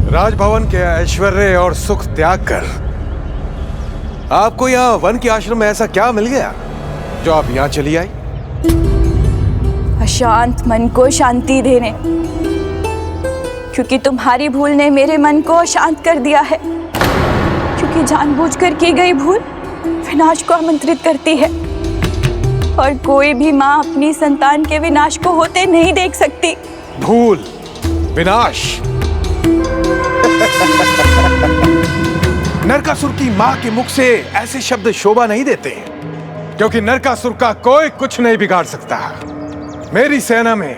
राजभवन के ऐश्वर्य और सुख त्याग कर आपको यहाँ वन के आश्रम में ऐसा क्या मिल गया जो आप यहाँ चली आई? अशांत मन को शांति देने, क्योंकि तुम्हारी भूल ने मेरे मन को अशांत कर दिया है। क्योंकि जानबूझकर की गई भूल विनाश को आमंत्रित करती है, और कोई भी माँ अपनी संतान के विनाश को होते नहीं देख सकती। भूल, विनाश। नरकासुर की माँ के मुख से ऐसे शब्द शोभा नहीं देते, क्योंकि नरकासुर का कोई कुछ नहीं बिगाड़ सकता। मेरी सेना में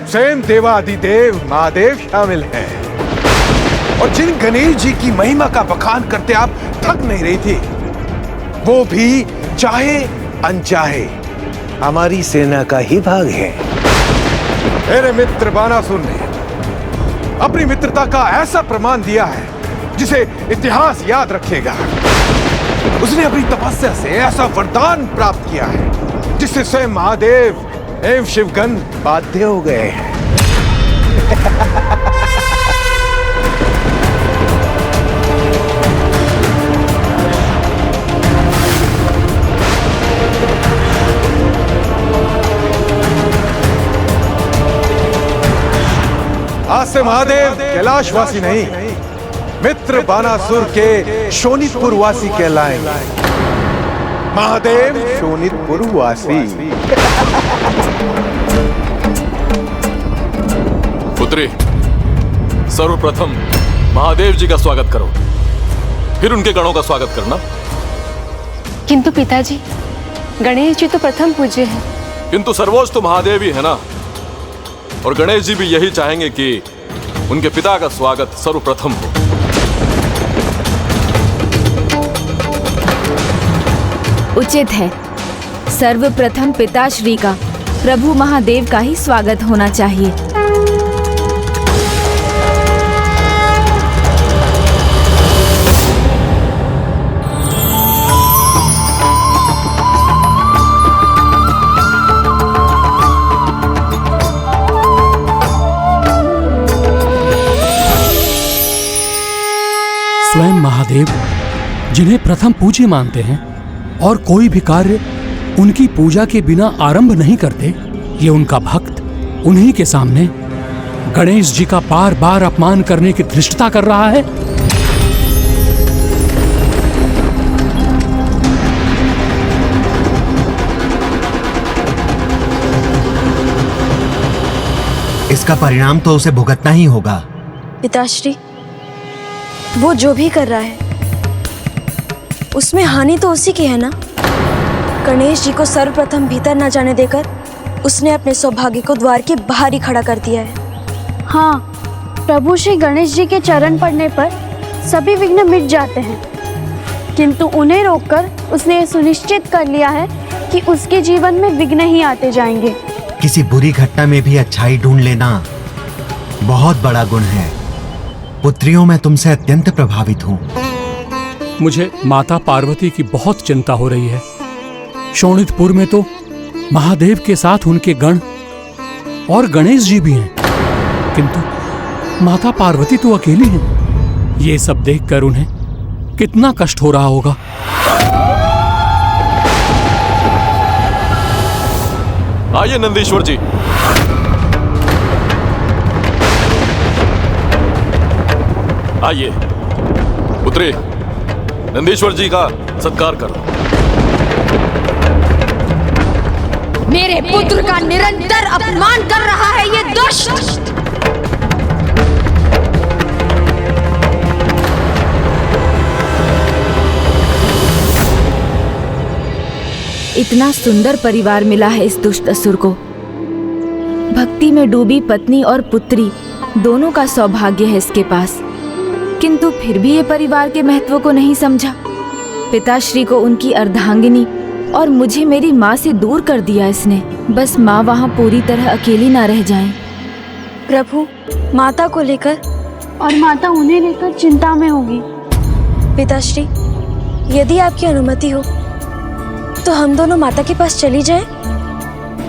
स्वयं देवाधिदेव महादेव शामिल हैं, और जिन गणेश जी की महिमा का बखान करते आप थक नहीं रही थी, वो भी चाहे अनचाहे हमारी सेना का ही भाग है। मेरे मित्र बानासुर ने अपनी मित्रता का ऐसा प्रमाण दिया है जिसे इतिहास याद रखेगा। उसने अपनी तपस्या से ऐसा वरदान प्राप्त किया है जिससे स्वयं महादेव एवं शिवगण बाध्य हो गए हैं। आज से महादेव कैलाशवासी नहीं, मित्र बानासुर के शोणितपुर वासी कहलाएंगे। महादेव शोणितपुर वासी। पुत्री, सर्वप्रथम महादेव जी का स्वागत करो, फिर उनके गणों का स्वागत करना। किंतु पिताजी, गणेश जी तो प्रथम पूज्य हैं। किंतु सर्वोच्च तो महादेव ही है ना, और गणेश जी भी यही चाहेंगे कि उनके पिता का स्वागत सर्वप्रथम हो। उचित है, सर्वप्रथम पिताश्री का, प्रभु महादेव का ही स्वागत होना चाहिए। स्वयं महादेव, जिन्हें प्रथम पूज्य मानते हैं और कोई भी कार्य उनकी पूजा के बिना आरंभ नहीं करते, ये उनका भक्त उन्हीं के सामने गणेश जी का बार बार अपमान करने की धृष्टता कर रहा है। इसका परिणाम तो उसे भुगतना ही होगा। पिताश्री, वो जो भी कर रहा है उसमें हानि तो उसी की है ना। गणेश जी को सर्वप्रथम भीतर न जाने देकर उसने अपने सौभाग्य को द्वार के बाहर ही खड़ा कर दिया है। हाँ, प्रभु श्री गणेश जी के चरण पड़ने पर सभी विघ्न मिट जाते हैं, किंतु उन्हें रोककर उसने ये सुनिश्चित कर लिया है कि उसके जीवन में विघ्न ही आते जाएंगे। किसी बुरी घटना में भी अच्छाई ढूंढ लेना बहुत बड़ा गुण है। पुत्रियों, मैं तुमसे अत्यंत प्रभावित हूँ। मुझे माता पार्वती की बहुत चिंता हो रही है। शोणितपुर में तो महादेव के साथ उनके गण और गणेश जी भी हैं, किंतु माता पार्वती तो अकेली हैं। ये सब देखकर उन्हें कितना कष्ट हो रहा होगा। आइए नंदीश्वर जी। आइए पुत्री, नंदीश्वर जी का सत्कार करो। मेरे पुत्र का निरंतर अपमान कर रहा है ये दुष्ट। इतना सुंदर परिवार मिला है इस दुष्ट असुर को। भक्ति में डूबी पत्नी और पुत्री दोनों का सौभाग्य है इसके पास, किंतु फिर भी ये परिवार के महत्व को नहीं समझा। पिताश्री को उनकी अर्धांगिनी और मुझे मेरी माँ से दूर कर दिया इसने। बस माँ वहाँ पूरी तरह अकेली ना रह जाए। प्रभु माता को लेकर और माता उन्हें लेकर चिंता में होगी। पिताश्री, यदि आपकी अनुमति हो तो हम दोनों माता के पास चली जाएं?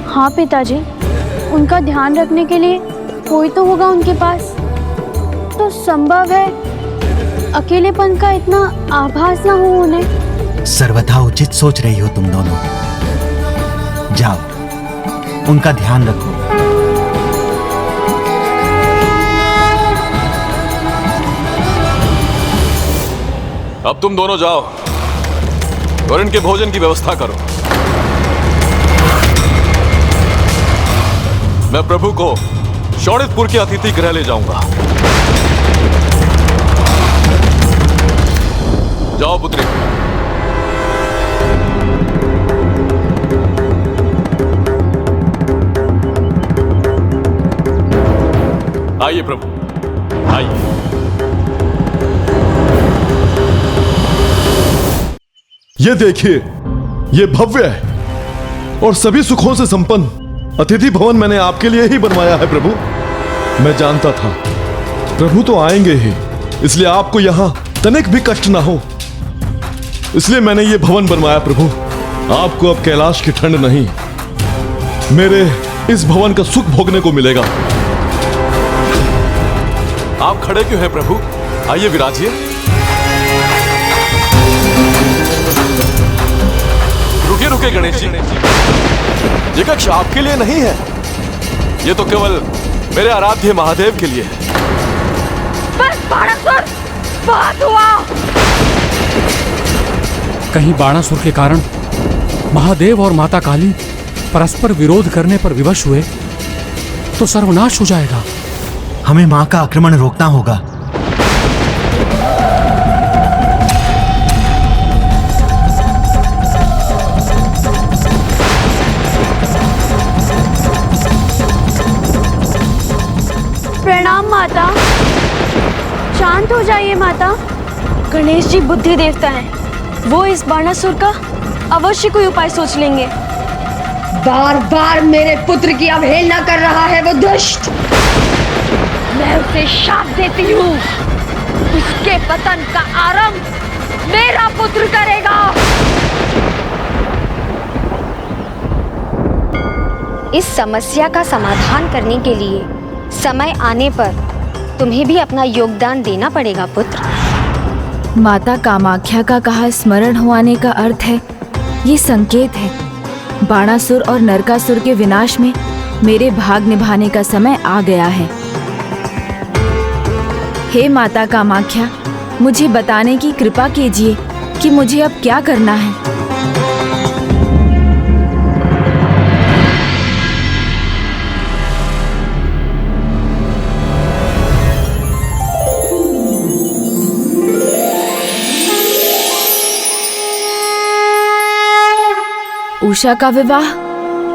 हाँ पिताजी, उनका ध्यान रखने के लिए कोई तो होगा उनके पास। तो संभव है अकेलेपन का इतना आभास ना हो उन्हें। सर्वथा उचित सोच रही हो तुम दोनों। जाओ, उनका ध्यान रखो। अब तुम दोनों जाओ और इनके भोजन की व्यवस्था करो। मैं प्रभु को शोणितपुर के अतिथि गृह ले जाऊंगा। जाओ पुत्री। आइए प्रभु, आइए। ये देखिए, ये भव्य है और सभी सुखों से संपन्न अतिथि भवन मैंने आपके लिए ही बनवाया है प्रभु। मैं जानता था प्रभु तो आएंगे ही, इसलिए आपको यहां तनिक भी कष्ट ना हो, इसलिए मैंने ये भवन बनवाया प्रभु। आपको अब कैलाश की ठंड नहीं, मेरे इस भवन का सुख भोगने को मिलेगा। आप खड़े क्यों हैं प्रभु? आइए विराजिए। रुके रुके गणेश जी, ये कक्ष आपके लिए नहीं है, ये तो केवल मेरे आराध्य महादेव के लिए है। बस बाणासुर, बहुत हुआ। कहीं बाणासुर के कारण महादेव और माता काली परस्पर विरोध करने पर विवश हुए तो सर्वनाश हो जाएगा। हमें मां का आक्रमण रोकना होगा। प्रणाम माता। शांत हो जाइए माता। गणेश जी बुद्धि देवता हैं, वो इस बाणासुर का अवश्य कोई उपाय सोच लेंगे। बार बार मेरे पुत्र की अवहेलना कर रहा है वो दुष्ट। मैं उसे शाप देती हूँ, उसके पतन का आरंभ मेरा पुत्र करेगा। इस समस्या का समाधान करने के लिए समय आने पर तुम्हें भी अपना योगदान देना पड़ेगा पुत्र। माता कामाख्या का कहा स्मरण होने का अर्थ है, ये संकेत है बाणासुर और नरकासुर के विनाश में मेरे भाग निभाने का समय आ गया है। हे माता कामाख्या, मुझे बताने की कृपा कीजिए कि मुझे अब क्या करना है। उषा का विवाह,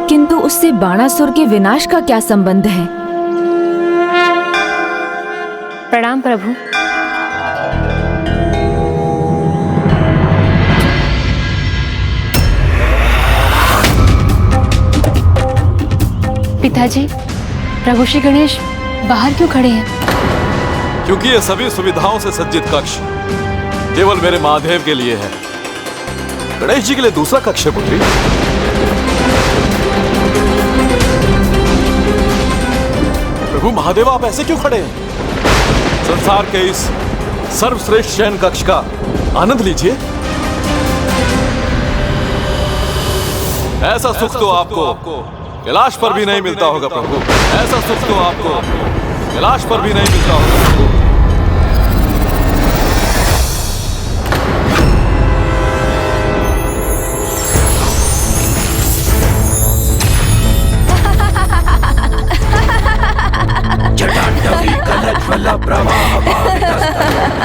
किंतु उससे बाणासुर के विनाश का क्या संबंध है? प्रणाम प्रभु। पिताजी, प्रभु श्री गणेश बाहर क्यों खड़े हैं? क्योंकि ये सभी सुविधाओं से सज्जित कक्ष केवल मेरे महादेव के लिए है। गणेश जी के लिए दूसरा कक्ष है पुत्री। प्रभु महादेव, आप ऐसे क्यों खड़े हैं? संसार के इस सर्वश्रेष्ठ शयन कक्ष का आनंद लीजिए। ऐसा सुख तो आपको कैलाश पर भी नहीं मिलता होगा प्रभु। ऐसा सुख तो आपको कैलाश पर भी नहीं मिलता होगा प्रभु।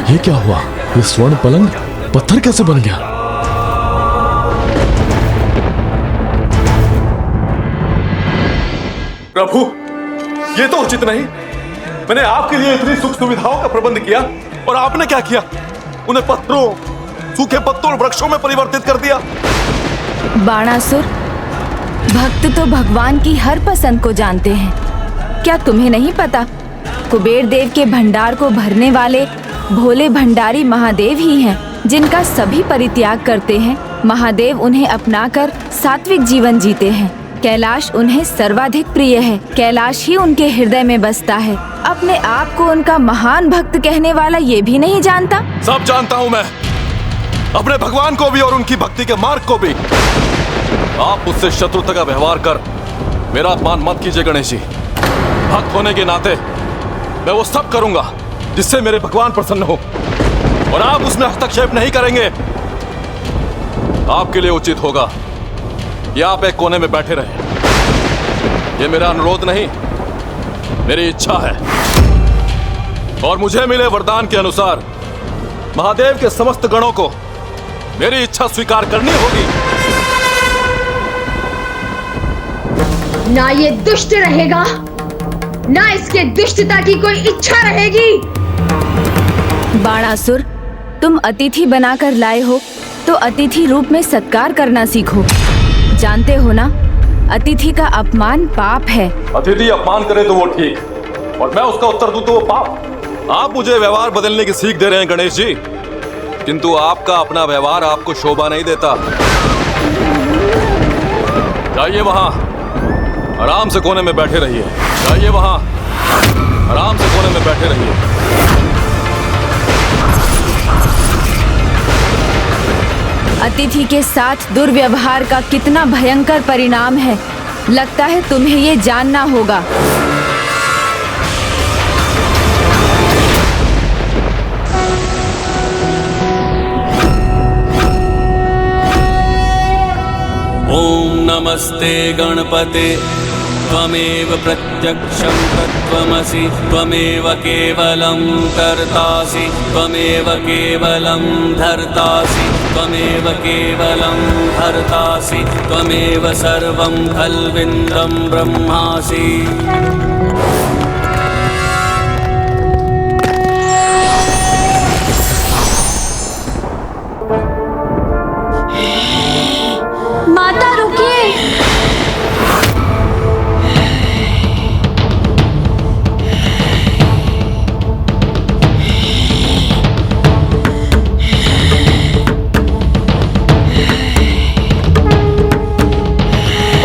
ये क्या हुआ? ये स्वर्ण पलंग पत्थर कैसे बन गया? प्रभु, ये तो उचित नहीं। मैंने आपके लिए इतनी सुख सुविधाओं का प्रबंध किया और आपने क्या किया? उन्हें पत्थरों, सूखे पत्तों और वृक्षों में परिवर्तित कर दिया। बाणासुर, भक्त तो भगवान की हर पसंद को जानते हैं। क्या तुम्हें नहीं पता? कुबेर देव के भंडार को भरने वाले भोले भंडारी महादेव ही हैं, जिनका सभी परित्याग करते हैं। महादेव उन्हें अपनाकर सात्विक जीवन जीते हैं। कैलाश उन्हें सर्वाधिक प्रिय है। कैलाश ही उनके हृदय में बसता है। अपने आप को उनका महान भक्त कहने वाला ये भी नहीं जानता? सब जानता हूँ मैं, अपने भगवान को भी और उनकी भक्ति के मार्ग को भी। आप मुझसे शत्रुता का व्यवहार कर मेरा अपमान मत कीजिए गणेश जी। भक्त होने के नाते मैं वो सब करूंगा जिससे मेरे भगवान प्रसन्न हो, और आप उसमें हस्तक्षेप नहीं करेंगे। आपके लिए उचित होगा कि आप एक कोने में बैठे रहें। ये मेरा अनुरोध नहीं, मेरी इच्छा है, और मुझे मिले वरदान के अनुसार महादेव के समस्त गणों को मेरी इच्छा स्वीकार करनी होगी। ना ये दुष्ट रहेगा, ना इसके दुष्टता की कोई इच्छा रहेगी। बाणासुर, तुम अतिथि बनाकर लाए हो तो अतिथि रूप में सत्कार करना सीखो। जानते हो ना, अतिथि का अपमान पाप है। अतिथि अपमान करे तो वो ठीक, और मैं उसका उत्तर दूं तो वो पाप। आप मुझे व्यवहार बदलने की सीख दे रहे हैं गणेश जी, किंतु आपका अपना व्यवहार आपको शोभा नहीं देता। जाइए वहां, आराम से कोने में बैठे रहिए। जाइए वहां, आराम से कोने में बैठे रहिए। अतिथि के साथ दुर्व्यवहार का कितना भयंकर परिणाम है, लगता है तुम्हें ये जानना होगा। ओम नमस्ते गणपते त्वमेव प्रत्यक्षं तत्त्वमसि त्वमेव केवलं कर्तासि त्वमेव केवलं धर्तासि त्वमेव केवलं हर्तासि त्वमेव सर्वं खल्विन्दं ब्रह्मासि। माता रुकिए।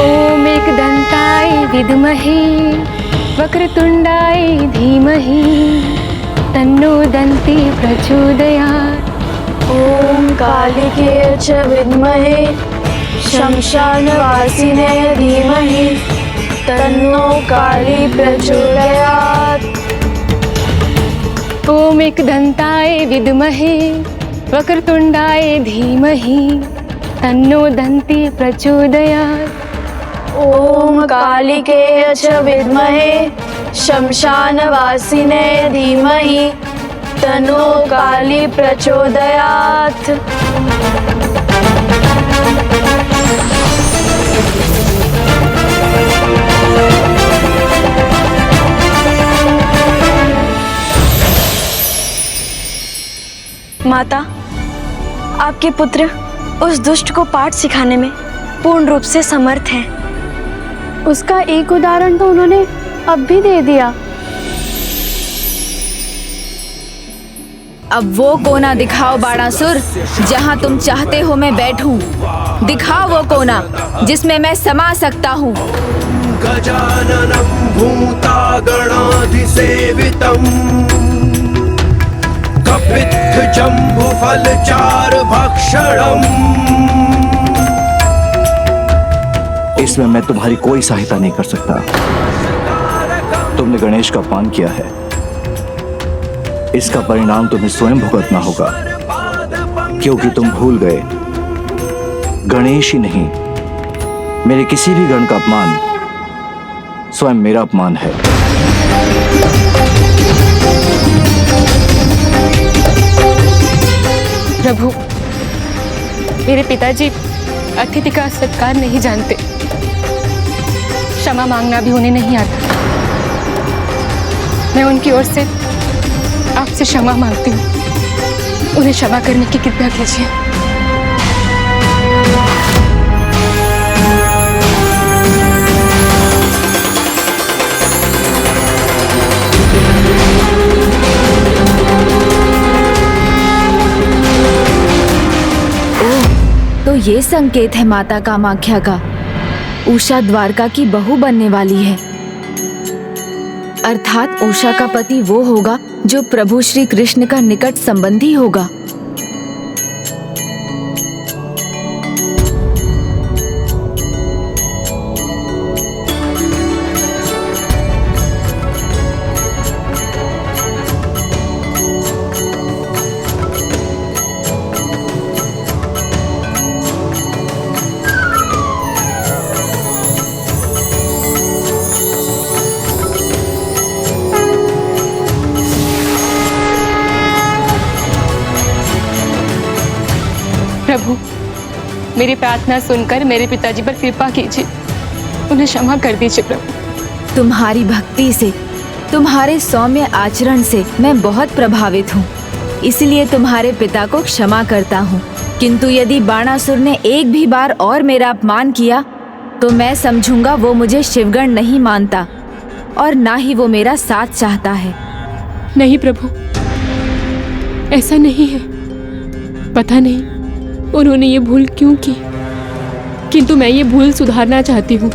ओम एकदंताय विद्महे वक्रतुंडाय धीमहि तन्नो दन्ती प्रचोदयात्। ओम कालिके च विद्महे शमशानवासिने धीमहि तन्नो काली प्रचोदयात्। ओम एकदंताय विद्महे वक्रतुंडाय धीमहि तन्नो दन्ती प्रचोदयात्। ओम कालिके च विद्महे शमशानवासिने धीमहि तन्नो काली प्रचोदयात्। माता, आपके पुत्र उस दुष्ट को पाठ सिखाने में पूर्ण रूप से समर्थ हैं। उसका एक उदाहरण तो उन्होंने अब भी दे दिया। अब वो कोना दिखाओ बाणासुर, जहाँ तुम चाहते हो मैं बैठूं। दिखाओ वो कोना जिसमें मैं समा सकता हूँ। गजाननं भूतागणाधिसेवितं कपित्थजम्बुफलचारुभक्षणम्। इसमें मैं तुम्हारी कोई सहायता नहीं कर सकता। तुमने गणेश का अपमान किया है, इसका परिणाम तुम्हें स्वयं भुगतना होगा, क्योंकि तुम भूल गए गणेश ही नहीं, मेरे किसी भी गण का अपमान स्वयं मेरा अपमान है। प्रभु, मेरे पिताजी अतिथि का सत्कार नहीं जानते, क्षमा मांगना भी उन्हें नहीं आता। मैं उनकी ओर से आपसे क्षमा मांगती हूँ, उन्हें क्षमा करने की कृपा कीजिए। तो ये संकेत है माता कामाख्या का उषा द्वारका की बहू बनने वाली है। अर्थात उषा का पति वो होगा जो प्रभु श्री कृष्ण का निकट संबंधी होगा। प्रभु, मेरी प्रार्थना सुनकर मेरे पिताजी पर कृपा कीजिए, उन्हें क्षमा कर दीजिए प्रभु। तुम्हारी भक्ति से, तुम्हारे सौम्य आचरण से मैं बहुत प्रभावित हूँ, इसलिए तुम्हारे पिता को क्षमा करता हूँ। किंतु यदि बाणासुर ने एक भी बार और मेरा अपमान किया तो मैं समझूंगा वो मुझे शिवगण नहीं मानता और ना ही वो मेरा साथ चाहता है। नहीं प्रभु, ऐसा नहीं है। पता नहीं उन्होंने ये भूल क्यों की, किंतु मैं ये भूल सुधारना चाहती हूँ।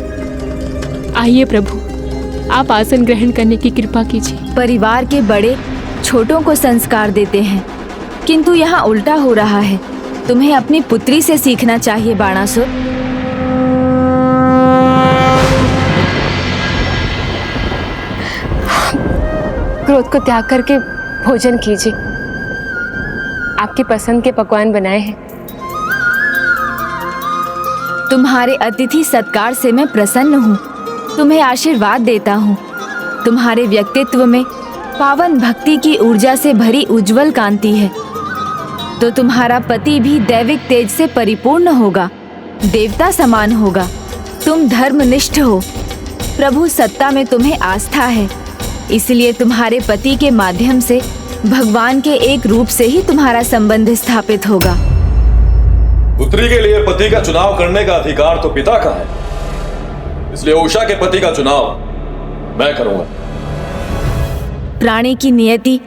आइए प्रभु, आप आसन ग्रहण करने की कृपा कीजिए। परिवार के बड़े छोटों को संस्कार देते हैं, किंतु यहाँ उल्टा हो रहा है। तुम्हें अपनी पुत्री से सीखना चाहिए बाणासुर। क्रोध को त्याग करके भोजन कीजिए। आपकी पसंद के पकवान बनाए हैं। तुम्हारे अतिथि सत्कार से मैं प्रसन्न हूँ, तुम्हें आशीर्वाद देता हूँ। तुम्हारे व्यक्तित्व में पावन भक्ति की ऊर्जा से भरी उज्जवल कांति है, तो तुम्हारा पति भी दैविक तेज से परिपूर्ण होगा, देवता समान होगा। तुम धर्मनिष्ठ हो, प्रभु सत्ता में तुम्हें आस्था है, इसलिए तुम्हारे पति के माध्यम से भगवान के एक रूप से ही तुम्हारा संबंध स्थापित होगा। पुत्री के लिए पति का चुनाव करने का अधिकार तो पिता का है, इसलिए उषा के पति का चुनाव मैं करूंगा। प्राणी की नियति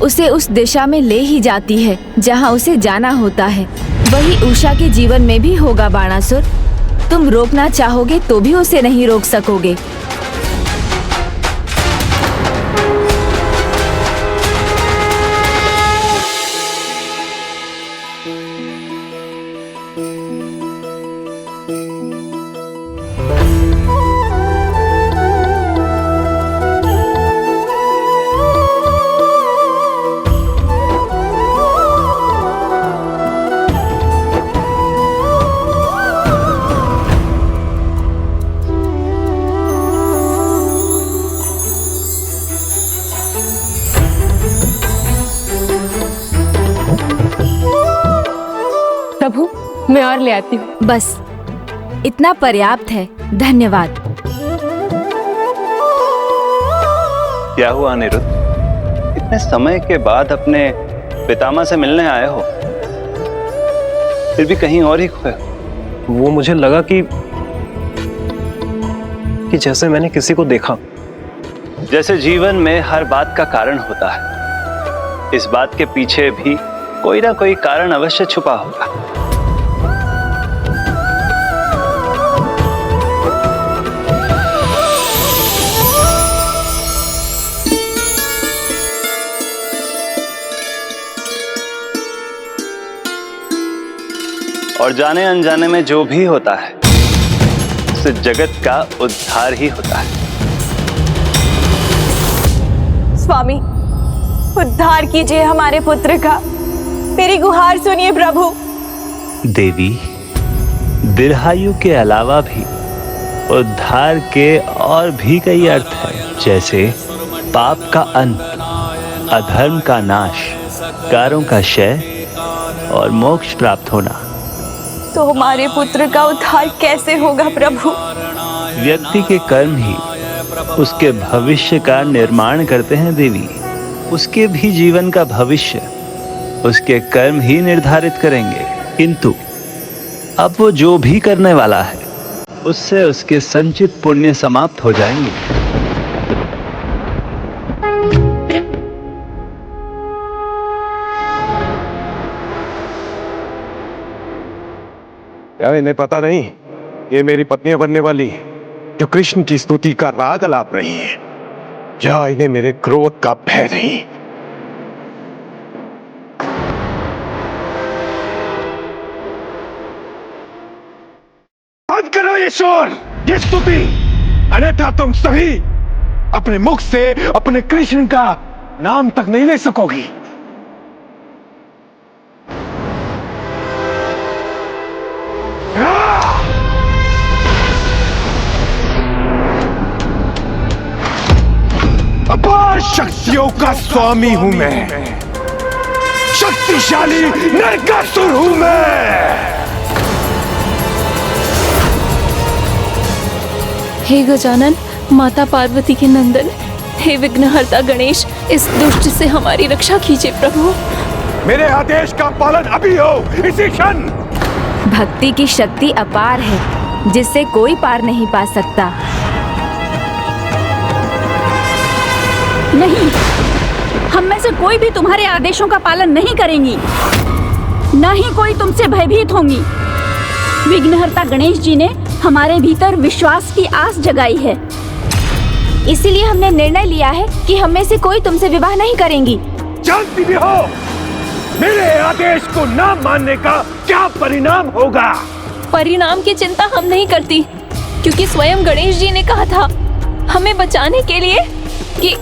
उसे उस दिशा में ले ही जाती है जहां उसे जाना होता है। वही उषा के जीवन में भी होगा बाणासुर। तुम रोकना चाहोगे तो भी उसे नहीं रोक सकोगे। प्रभु, मैं और ले आती हूँ। बस इतना पर्याप्त है, धन्यवाद। क्या हुआ अनिरुद्ध, इतने समय के बाद अपने पितामह से मिलने आए हो, फिर भी कहीं और ही खोए हो? वो मुझे लगा कि जैसे मैंने किसी को देखा। जैसे जीवन में हर बात का कारण होता है, इस बात के पीछे भी कोई ना कोई कारण अवश्य छुपा होगा। और जाने अनजाने में जो भी होता है उससे जगत का उद्धार ही होता है। स्वामी, उद्धार कीजिए हमारे पुत्र का, मेरी गुहार सुनिए प्रभु। देवी, दीर्घायु के अलावा भी उद्धार के और भी कई अर्थ हैं, जैसे पाप का अंत, अधर्म का नाश, कारों का क्षय और मोक्ष प्राप्त होना। तो हमारे पुत्र का उद्धार कैसे होगा प्रभु? व्यक्ति के कर्म ही उसके भविष्य का निर्माण करते हैं देवी। उसके भी जीवन का भविष्य उसके कर्म ही निर्धारित करेंगे, किंतु अब वो जो भी करने वाला है उससे उसके संचित पुण्य समाप्त हो जाएंगे। क्या इन्हें पता नहीं ये मेरी पत्नियां बनने वाली जो कृष्ण की स्तुति का राग अलाप रही है, या इन्हें मेरे क्रोध का भय नहीं। बंद करो ये शोर, ये स्तुति, अन्यथा तुम सभी अपने मुख से अपने कृष्ण का नाम तक नहीं ले सकोगी। अपार शक्तियों का स्वामी हूं मैं, शक्तिशाली नरकासुर हूं मैं। हे गजानन, माता पार्वती के नंदन, हे विघ्नहर्ता गणेश, इस दुष्ट से हमारी रक्षा कीजिए प्रभु। मेरे आदेश का पालन अभी हो, इसी क्षण। भक्ति की शक्ति अपार है जिससे कोई पार नहीं पा सकता। नहीं, हम में से कोई भी तुम्हारे आदेशों का पालन नहीं करेंगी, न ही कोई तुमसे भयभीत होंगी। विघ्नहर्ता गणेश जी ने हमारे भीतर विश्वास की आस जगाई है, इसीलिए हमने निर्णय लिया है कि हम में से कोई तुमसे विवाह नहीं करेंगी। जानती भी हो मेरे आदेश को न मानने का क्या परिणाम होगा? परिणाम की चिंता हम नहीं करती, क्योंकि स्वयं गणेश जी ने कहा था हमें बचाने के लिए कि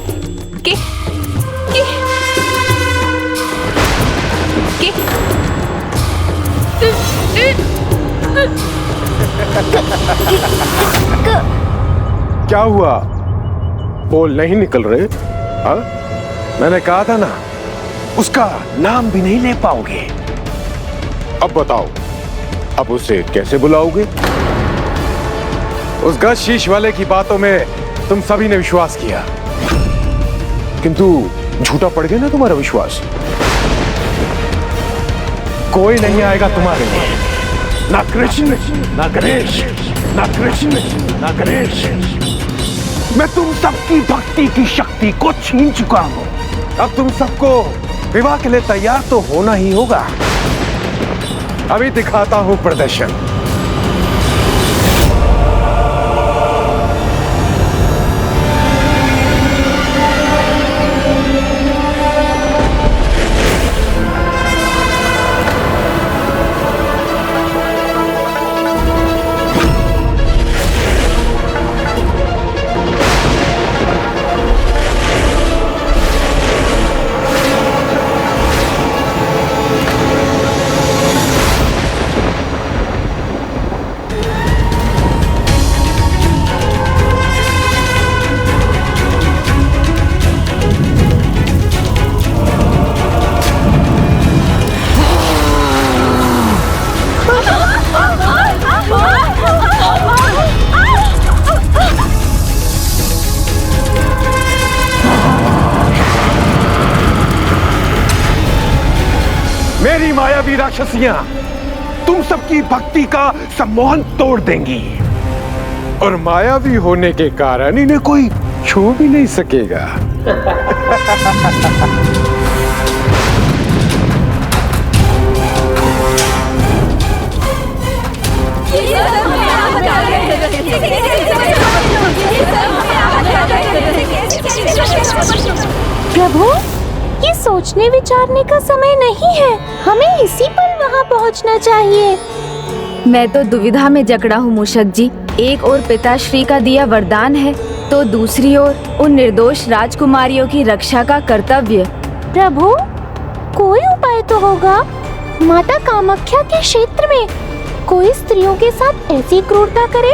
क्या हुआ? बोल नहीं निकल रहे? हाँ? मैंने कहा था ना, उसका नाम भी नहीं ले पाओगे। अब बताओ, अब उसे कैसे बुलाओगे? उस गज शीश वाले की बातों में तुम सभी ने विश्वास किया, किंतु झूठा पड़ गया ना तुम्हारा विश्वास। कोई नहीं आएगा तुम्हारे लिए, ना कृष्ण ना गणेश, ना कृष्ण ना गणेश। मैं तुम सबकी भक्ति की शक्ति को छीन चुका हूं। अब तुम सबको विवाह के लिए तैयार तो होना ही होगा। अभी दिखाता हूं प्रदर्शन। मेरी मायावी राक्षसियां तुम सबकी भक्ति का सम्मोहन तोड़ देंगी, और मायावी होने के कारण इन्हें कोई छू भी नहीं सकेगा। प्रभु, ये सोचने विचारने का समय नहीं है, हमें इसी पल वहाँ पहुँचना चाहिए। मैं तो दुविधा में जकड़ा हूँ मूषक जी। एक ओर पिताश्री का दिया वरदान है, तो दूसरी ओर उन निर्दोष राजकुमारियों की रक्षा का कर्तव्य। प्रभु, कोई उपाय तो होगा। माता कामाख्या के क्षेत्र में कोई स्त्रियों के साथ ऐसी क्रूरता करे,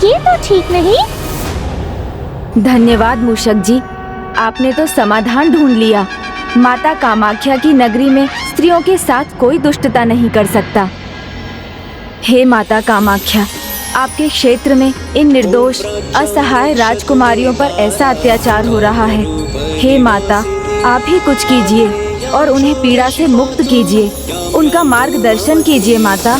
ये तो ठीक नहीं। धन्यवाद मूषक जी, आपने तो समाधान ढूंढ लिया। माता कामाख्या की नगरी में स्त्रियों के साथ कोई दुष्टता नहीं कर सकता। हे माता कामाख्या, आपके क्षेत्र में इन निर्दोष असहाय राजकुमारियों पर ऐसा अत्याचार हो रहा है। हे माता, आप ही कुछ कीजिए और उन्हें पीड़ा से मुक्त कीजिए, उनका मार्गदर्शन कीजिए माता।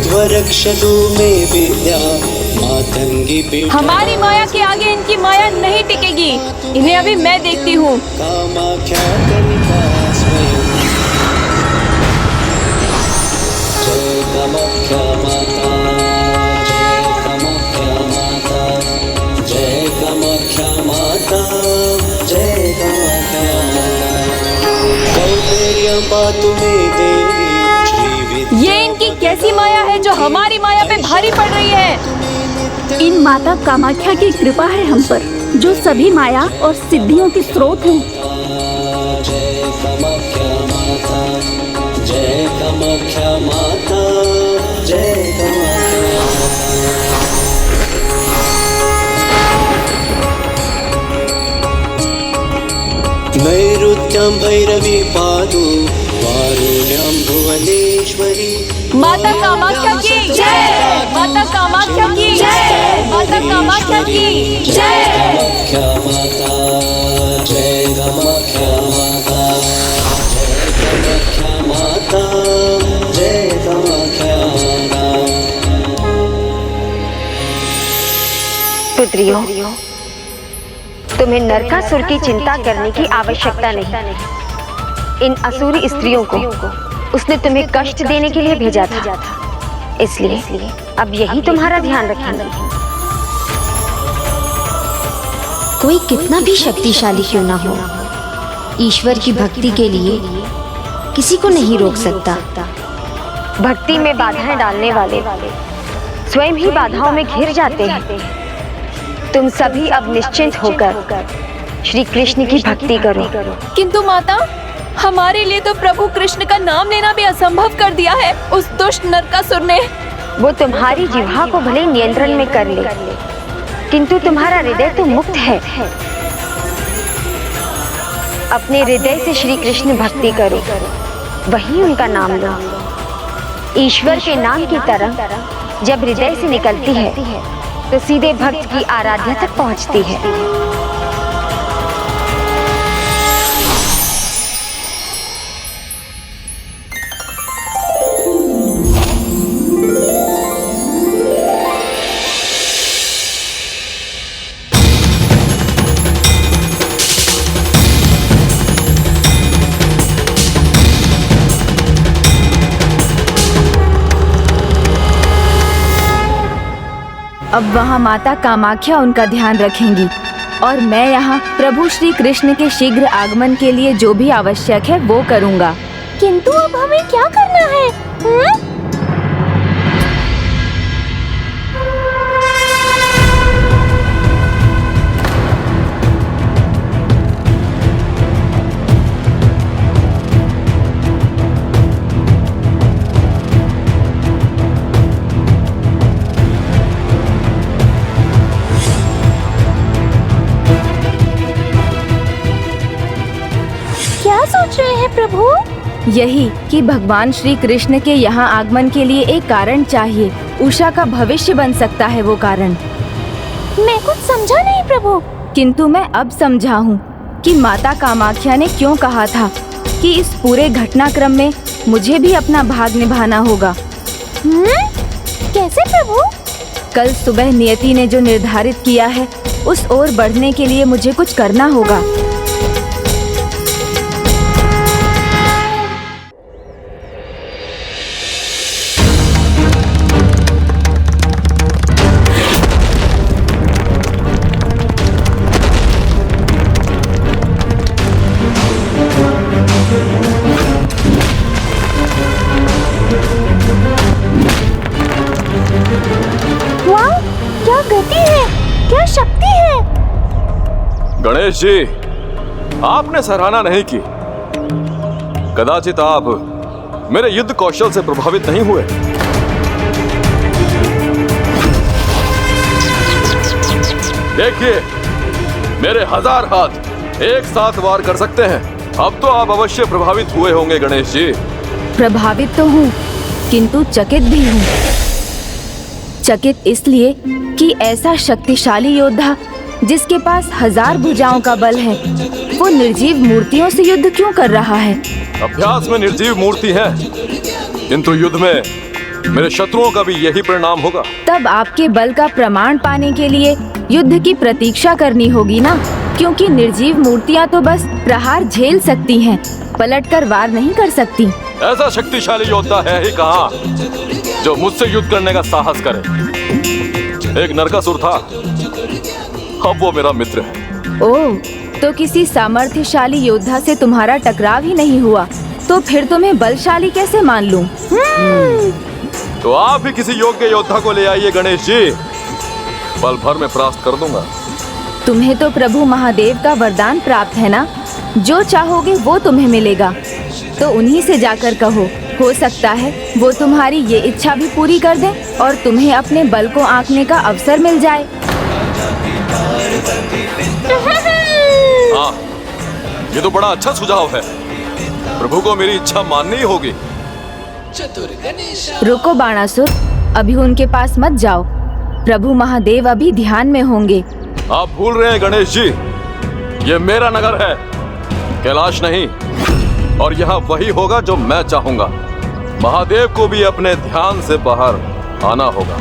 ऊर्ध्वरक्षतु मे विद्या मातंगी पीठा। हमारी माया के आगे इनकी माया नहीं टिकेगी। इन्हें अभी मैं देखती हूँ। कामाख्या कनिका स्वयं। जय कामाख्या माता, जय कामाख्या माता, जय कामाख्या माता, जय कामाख्या माता। कौमेर्यं पातु मे देवी श्री। ये इनकी कैसी माया है जो हमारी माया पे भारी पड़ रही है? इन माता कामाख्या की कृपा है हम पर, जो सभी माया और सिद्धियों की स्रोत है। जय कामाख्या माता, जय कामाख्या माता, जय कामाख्या माता। नैऋत्यं भैरवी पादु वारुण्यां भुवनेश्वरी। माता कामाख्या की जय, माता कामाख्या की जय, माता कामाख्या की जय। कामाख्या माता, जय कामाख्या माता, जय कामाख्या माता, जय कामाख्या माता। पुत्रियों, तुम्हें नरकासुर की चिंता करने की आवश्यकता नहीं। इन असुरी स्त्रियों को उसने तुम्हें कष्ट देने के लिए भेजा था, इसलिए अब यही तुम्हारा ध्यान रखेंगे। कोई कितना भी शक्तिशाली क्यों ना हो, ईश्वर की भक्ति के लिए किसी को नहीं रोक सकता। भक्ति में बाधाएं डालने वाले स्वयं ही बाधाओं में घिर जाते हैं। तुम सभी अब निश्चिंत होकर श्री कृष्ण की भक्ति करो। किंतु माता, हमारे लिए तो प्रभु कृष्ण का नाम लेना भी असंभव कर दिया है उस दुष्ट नरकासुर ने। वो तुम्हारी जिह्वा को भले नियंत्रण में कर ले, किंतु तुम्हारा हृदय तो मुक्त है। अपने हृदय से श्री कृष्ण भक्ति करो, वही उनका नाम लो। ईश्वर के नाम की तरह जब हृदय से निकलती है तो सीधे भक्त की आराध्या तक पहुंचती है। अब वहाँ माता कामाख्या उनका ध्यान रखेंगी और मैं यहाँ प्रभु श्री कृष्ण के शीघ्र आगमन के लिए जो भी आवश्यक है वो करूँगा। किंतु अब हमें क्या करना है? क्या सोच रहे हैं प्रभु? यही कि भगवान श्री कृष्ण के यहाँ आगमन के लिए एक कारण चाहिए। उषा का भविष्य बन सकता है वो कारण। मैं कुछ समझा नहीं प्रभु। किंतु मैं अब समझा हूँ कि माता कामाख्या ने क्यों कहा था कि इस पूरे घटनाक्रम में मुझे भी अपना भाग निभाना होगा। कैसे प्रभु? कल सुबह नियति ने जो निर्धारित किया है उस ओर बढ़ने के लिए मुझे कुछ करना होगा। गणेश जी, आपने सराहना नहीं की। कदाचित आप मेरे युद्ध कौशल से प्रभावित नहीं हुए। देखिए, मेरे 1000 हाथ एक साथ वार कर सकते हैं। अब तो आप अवश्य प्रभावित हुए होंगे गणेश जी। प्रभावित तो हूँ, किंतु चकित भी हूँ। चकित इसलिए कि ऐसा शक्तिशाली योद्धा जिसके पास 1000 भुजाओं का बल है, वो निर्जीव मूर्तियों से युद्ध क्यों कर रहा है? अभ्यास में निर्जीव मूर्ति है, किंतु युद्ध में मेरे शत्रुओं का भी यही परिणाम होगा। तब आपके बल का प्रमाण पाने के लिए युद्ध की प्रतीक्षा करनी होगी ना, क्योंकि निर्जीव मूर्तियां तो बस प्रहार झेल सकती हैं, पलटकर वार नहीं कर सकती। ऐसा शक्तिशाली योद्धा है ही कहाँ जो मुझसे युद्ध करने का साहस करे। एक नरकासुर था, अब वो मेरा मित्र है। ओह, तो किसी सामर्थ्यशाली योद्धा से तुम्हारा टकराव ही नहीं हुआ, तो फिर तुम्हें बलशाली कैसे मान लूं? तो आप भी किसी योग्य योद्धा को ले आइए गणेश जी, पल भर में परास्त कर दूंगा। तुम्हें तो प्रभु महादेव का वरदान प्राप्त है ना, जो चाहोगे वो तुम्हें मिलेगा। तो उन्हीं से जाकर कहो, हो सकता है वो तुम्हारी ये इच्छा भी पूरी कर दे और तुम्हें अपने बल को आंकने का अवसर मिल जाए। हाँ, ये तो बड़ा अच्छा सुझाव है। प्रभु को मेरी इच्छा माननी ही होगी। रुको बाणासुर, अभी उनके पास मत जाओ। प्रभु महादेव अभी ध्यान में होंगे। आप भूल रहे हैं गणेश जी, ये मेरा नगर है, कैलाश नहीं। और यहाँ वही होगा जो मैं चाहूंगा। महादेव को भी अपने ध्यान से बाहर आना होगा।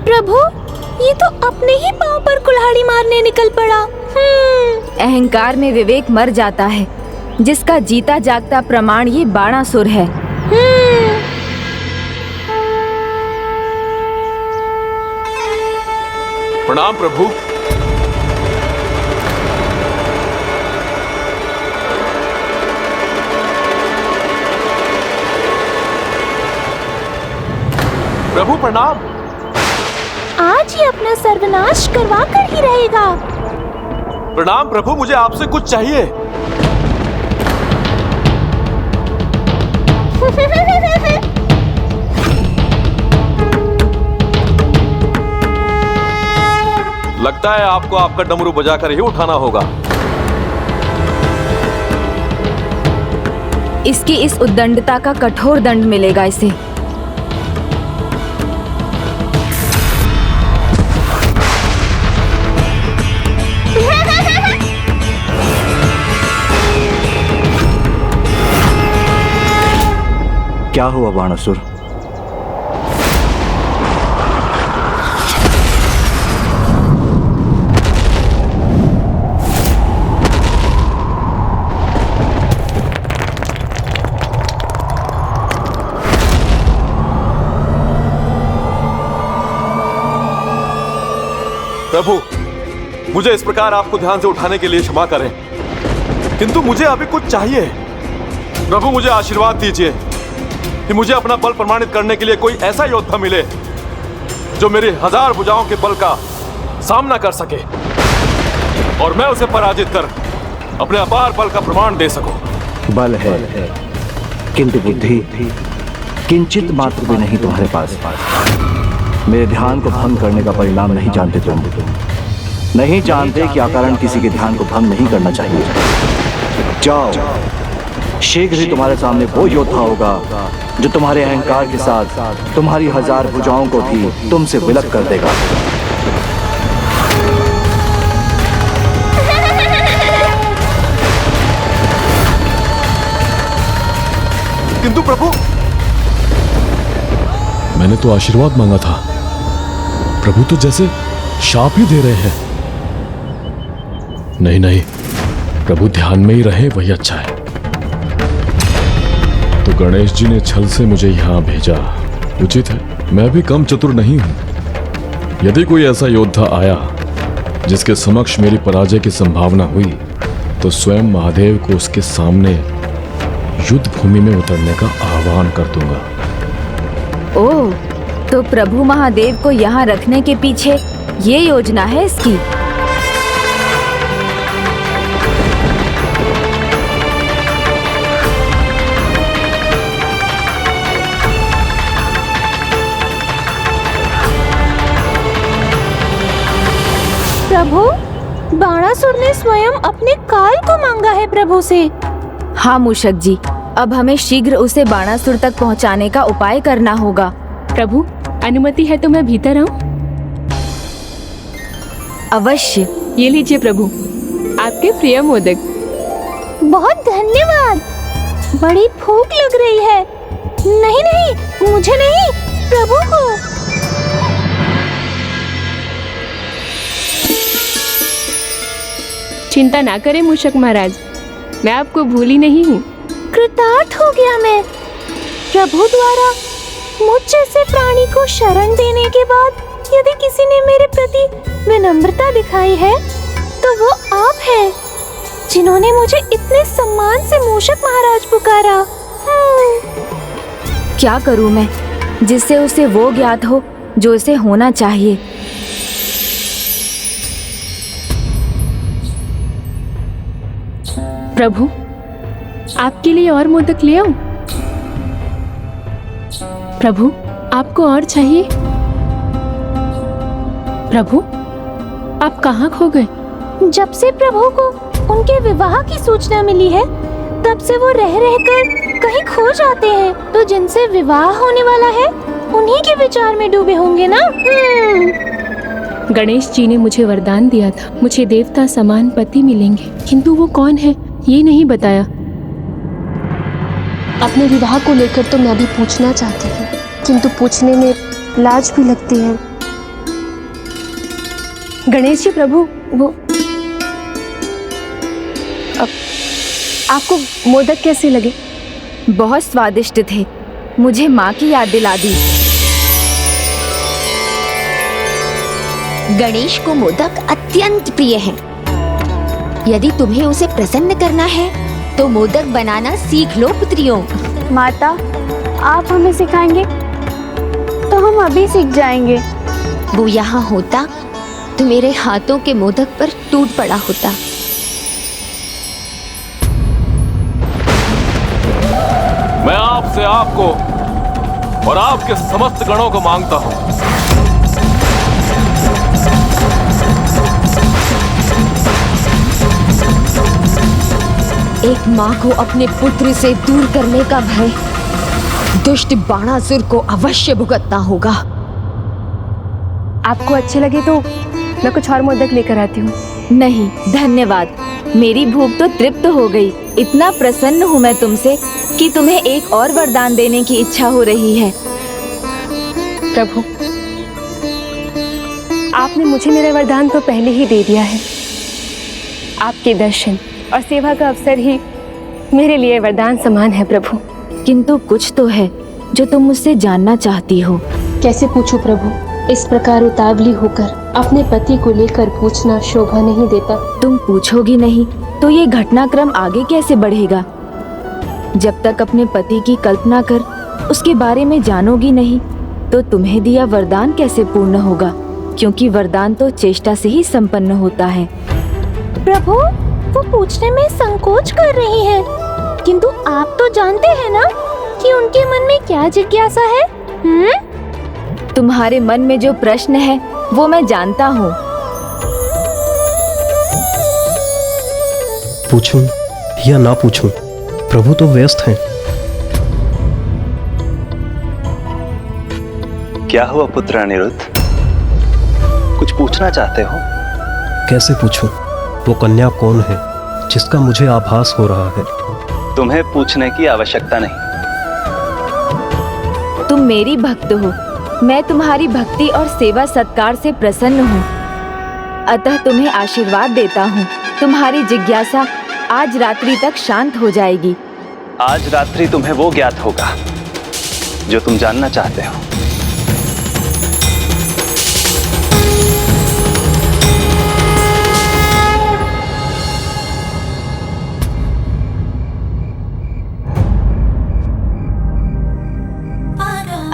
प्रभु, ये तो अपने ही पांव पर कुल्हाड़ी मारने निकल पड़ा। अहंकार में विवेक मर जाता है, जिसका जीता जागता प्रमाण ये बाणासुर है। प्रणाम प्रभु। प्रभु प्रणाम। आज ही अपना सर्वनाश करवा कर ही रहेगा। प्रणाम प्रभु, मुझे आपसे कुछ चाहिए। लगता है आपको आपका डमरू बजाकर ही उठाना होगा। इसकी इस उद्दंडता का कठोर दंड मिलेगा इसे। क्या हुआ बाणासुर? प्रभु, मुझे इस प्रकार आपको ध्यान से उठाने के लिए क्षमा करें, किंतु मुझे अभी कुछ चाहिए। प्रभु, मुझे आशीर्वाद दीजिए कि मुझे अपना बल प्रमाणित करने के लिए कोई ऐसा योद्धा मिले जो मेरी 1000 भुजाओं के बल का सामना कर सके और मैं उसे पराजित कर अपने अपार बल का प्रमाण दे सकूं। बल है, किंतु बुद्धि किंचित मात्र भी नहीं तुम्हारे पास। मेरे ध्यान को भंग करने का परिणाम नहीं जानते तुम। नहीं जानते कि अकारण किसी के ध्यान को भंग नहीं करना चाहिए। जाओ, शीघ्र ही तुम्हारे सामने वो योद्धा होगा जो तुम्हारे अहंकार के साथ तुम्हारी 1000 भुजाओं को भी तुमसे विलग कर देगा। किंतु प्रभु, मैंने तो आशीर्वाद मांगा था, प्रभु तो जैसे शाप ही दे रहे हैं। नहीं नहीं, प्रभु ध्यान में ही रहे, वही अच्छा है। तो गणेश जी ने छल से मुझे यहां भेजा, उचित है। मैं भी कम चतुर नहीं हूं। यदि कोई ऐसा योद्धा आया जिसके समक्ष मेरी पराजय की संभावना हुई, तो स्वयं महादेव को उसके सामने युद्ध भूमि में उतरने का आह्वान कर दूंगा। ओह, तो प्रभु महादेव को यहाँ रखने के पीछे ये योजना है इसकी। प्रभु, बाणासुर ने स्वयं अपने काल को मांगा है प्रभु से। हाँ मूषक जी, अब हमें शीघ्र उसे बाणासुर तक पहुंचाने का उपाय करना होगा। प्रभु, अनुमति है तो मैं भीतर आऊं? अवश्य। ये लीजिए प्रभु, आपके प्रिय मोदक। बहुत धन्यवाद। बड़ी भूख लग रही है। नहीं नहीं, मुझे नहीं, प्रभु को। चिंता ना करें मूषक महाराज, मैं आपको भूली नहीं हूँ। कृतार्थ हो गया मैं। प्रभु द्वारा मुझ जैसे प्राणी को शरण देने के बाद यदि किसी ने मेरे प्रति विनम्रता दिखाई है तो वो आप हैं, जिन्होंने मुझे इतने सम्मान से मूषक महाराज पुकारा। क्या करूं मैं जिससे उसे वो ज्ञात हो जो उसे होना चाहिए। प्रभु, आपके लिए और मोदक ले आऊं? प्रभु, आपको और चाहिए? प्रभु, आप कहाँ खो गए? जब से प्रभु को उनके विवाह की सूचना मिली है तब से वो रह रहकर कहीं खो जाते हैं। तो जिनसे विवाह होने वाला है उन्हीं के विचार में डूबे होंगे ना। गणेश जी ने मुझे वरदान दिया था, मुझे देवता समान पति मिलेंगे, किंतु वो कौन है ये नहीं बताया। अपने विवाह को लेकर तो मैं भी पूछना चाहती हूँ, किंतु पूछने में लाज भी लगती है। गणेश जी प्रभु, वो आपको मोदक कैसे लगे? बहुत स्वादिष्ट थे, मुझे माँ की याद दिला दी। गणेश को मोदक अत्यंत प्रिय हैं। यदि तुम्हें उसे प्रसन्न करना है तो मोदक बनाना सीख लो पुत्रियों। माता, आप हमें सिखाएंगे तो हम अभी सीख जाएंगे। वो यहाँ होता तो मेरे हाथों के मोदक पर टूट पड़ा होता। मैं आपसे आपको और आपके समस्त गणों को मांगता हूं, एक माँ को अपने पुत्र से दूर करने का भय दुष्ट बाणासुर को अवश्य भुगतना होगा। आपको अच्छे लगे तो मैं कुछ और मोदक लेकर आती हूँ। नहीं धन्यवाद, मेरी भूख तो तृप्त हो गई। इतना प्रसन्न हूँ मैं तुमसे कि तुम्हें एक और वरदान देने की इच्छा हो रही है। प्रभु, आपने मुझे मेरा वरदान तो पहले ही दे दिया है। आपके दर्शन और सेवा का अवसर ही मेरे लिए वरदान समान है प्रभु। किंतु कुछ तो है जो तुम मुझसे जानना चाहती हो। कैसे पूछूं प्रभु? इस प्रकार उतावली होकर अपने पति को लेकर पूछना शोभा नहीं देता। तुम पूछोगी नहीं तो ये घटनाक्रम आगे कैसे बढ़ेगा? जब तक अपने पति की कल्पना कर उसके बारे में जानोगी नहीं तो तुम्हें दिया वरदान कैसे पूर्ण होगा? क्योंकि वरदान तो चेष्टा से ही संपन्न होता है। प्रभु, वो पूछने में संकोच कर रही हैं, किंतु आप तो जानते हैं ना कि उनके मन में क्या जिज्ञासा है। तुम्हारे मन में जो प्रश्न है वो मैं जानता हूँ। पूछूं या ना पूछूं, प्रभु तो व्यस्त हैं। क्या हुआ पुत्र अनिरुद्ध, कुछ पूछना चाहते हो? कैसे पूछूं? वो कन्या कौन है जिसका मुझे आभास हो रहा है? तुम्हें पूछने की आवश्यकता नहीं। तुम मेरी भक्त हो, मैं तुम्हारी भक्ति और सेवा सत्कार से प्रसन्न हूँ, अतः तुम्हें आशीर्वाद देता हूँ। तुम्हारी जिज्ञासा आज रात्रि तक शांत हो जाएगी। आज रात्रि तुम्हें वो ज्ञात होगा जो तुम जानना चाहते हो।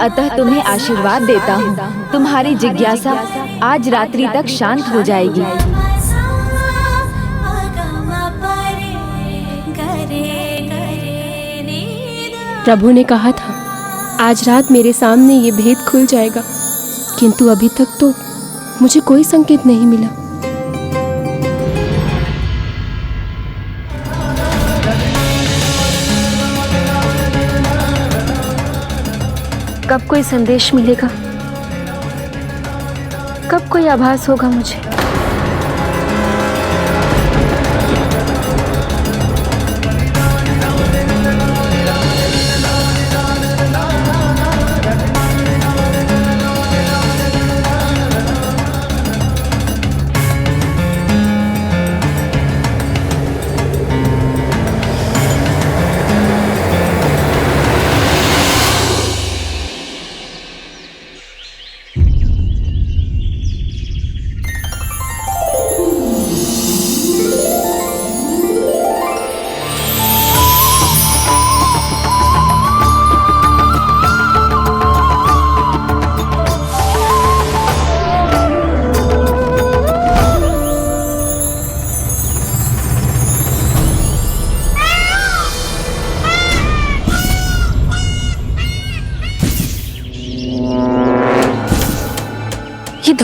अतः तुम्हें आशीर्वाद देता हूँ, तुम्हारी जिज्ञासा आज रात्रि तक शांत हो जाएगी। प्रभु ने कहा था आज रात मेरे सामने ये भेद खुल जाएगा, किंतु अभी तक तो मुझे कोई संकेत नहीं मिला। कब कोई संदेश मिलेगा? कब कोई आभास होगा मुझे?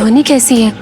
ध्वनि कैसी है?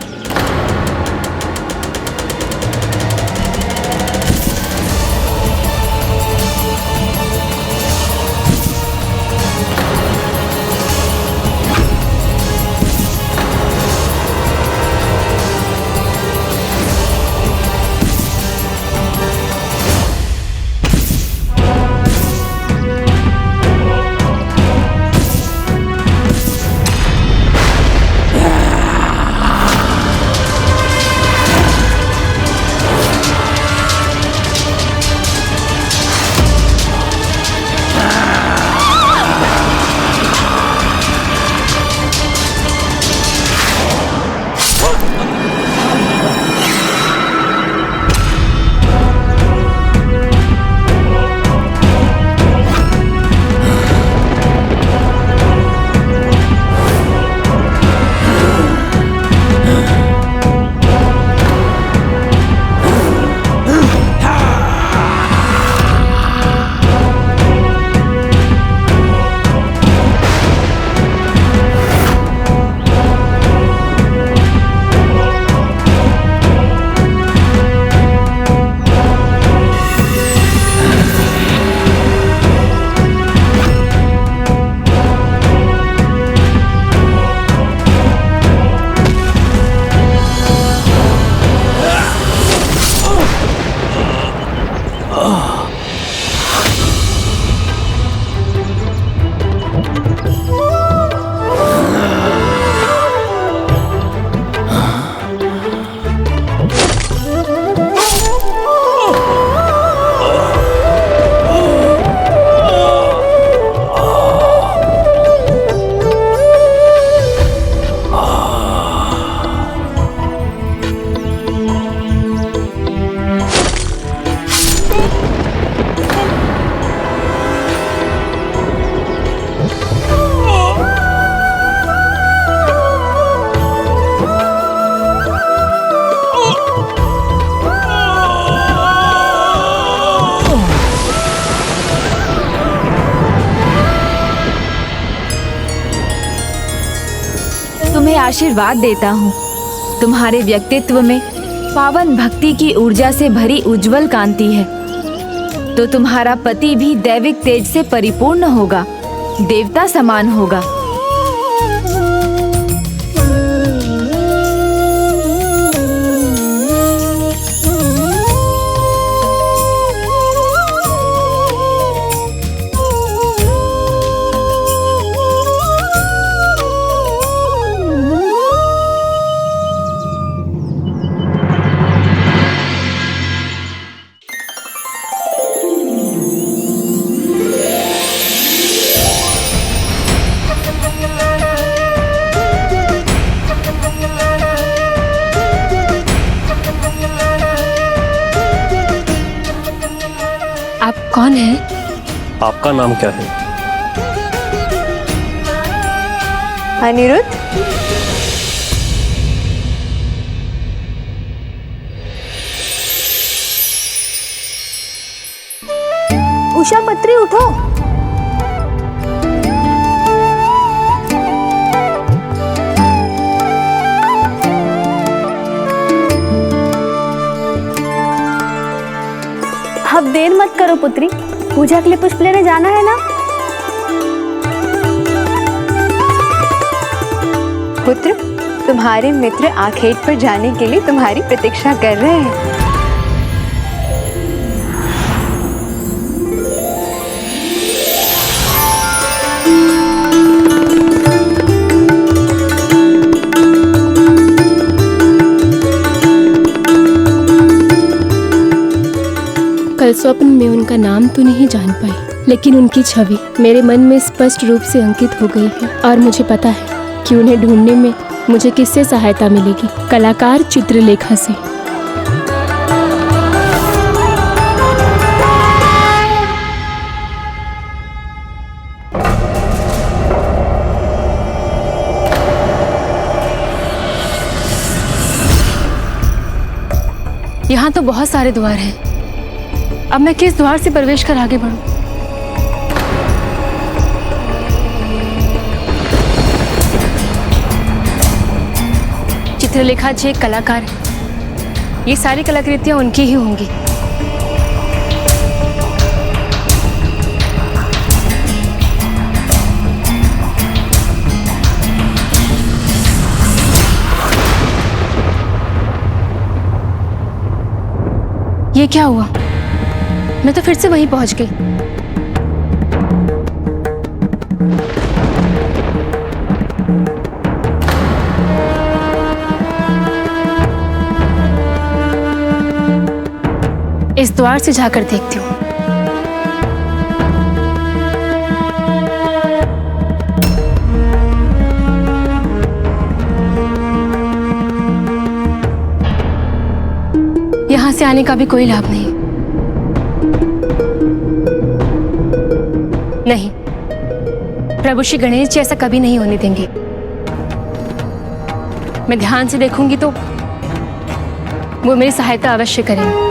तुम्हें आशीर्वाद देता हूँ। तुम्हारे व्यक्तित्व में पावन भक्ति की ऊर्जा से भरी उज्जवल कांति है, तो तुम्हारा पति भी दैविक तेज से परिपूर्ण होगा, देवता समान होगा। आप कौन हैं? आपका नाम क्या है? अनिरुद्ध। उषा पत्री उठो। अब देर मत करो पुत्री, पूजा के लिए पुष्प लेने जाना है ना। पुत्र, तुम्हारे मित्र आखेट पर जाने के लिए तुम्हारी प्रतीक्षा कर रहे हैं। कल स्वप्न में उनका नाम तो नहीं जान पाई, लेकिन उनकी छवि मेरे मन में स्पष्ट रूप से अंकित हो गई है और मुझे पता है कि उन्हें ढूंढने में मुझे किससे सहायता मिलेगी। कलाकार चित्रलेखा से। यहाँ तो बहुत सारे द्वार हैं। अब मैं किस द्वार से प्रवेश कर आगे बढ़ूं? चित्रलेखा जी एक कलाकार है, ये सारी कलाकृतियां उनकी ही होंगी। ये क्या हुआ? मैं तो फिर से वहीं पहुंच गई। इस द्वार से जाकर देखती हूँ। यहां से आने का भी कोई लाभ नहीं। नहीं, प्रभु श्री गणेश जी ऐसा कभी नहीं होने देंगे। मैं ध्यान से देखूंगी तो वो मेरी सहायता अवश्य करेंगे।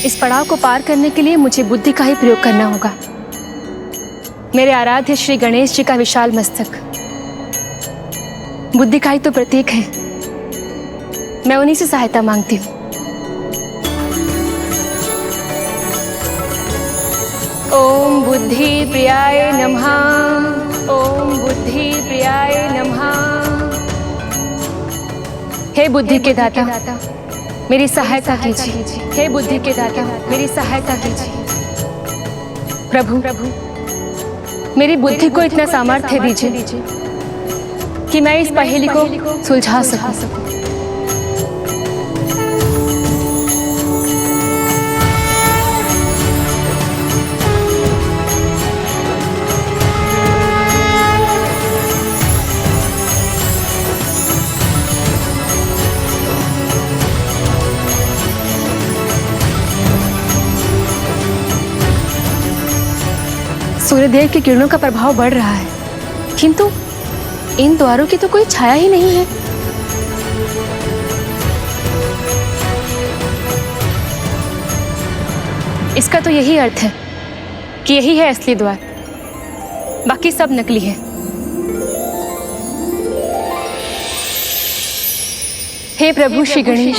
इस पड़ाव को पार करने के लिए मुझे बुद्धि का ही प्रयोग करना होगा। मेरे आराध्य श्री गणेश जी का विशाल मस्तक बुद्धि का ही तो प्रतीक है। मैं उन्हीं से सहायता मांगती हूँ। ओम बुद्धि प्रियाय नमः। ओम बुद्धि प्रियाय नमः। हे बुद्धि के दाता, मेरी सहायता कीजिए। हे बुद्धि के दाता, मेरी सहायता कीजिए। प्रभु, मेरी बुद्धि को इतना सामर्थ्य दीजिए कि मैं इस पहेली को सुलझा सकूं। सूर्यदेव की किरणों का प्रभाव बढ़ रहा है, किंतु इन द्वारों की तो कोई छाया ही नहीं है। इसका तो यही अर्थ है कि यही है असली द्वार, बाकी सब नकली है। हे प्रभु श्री गणेश,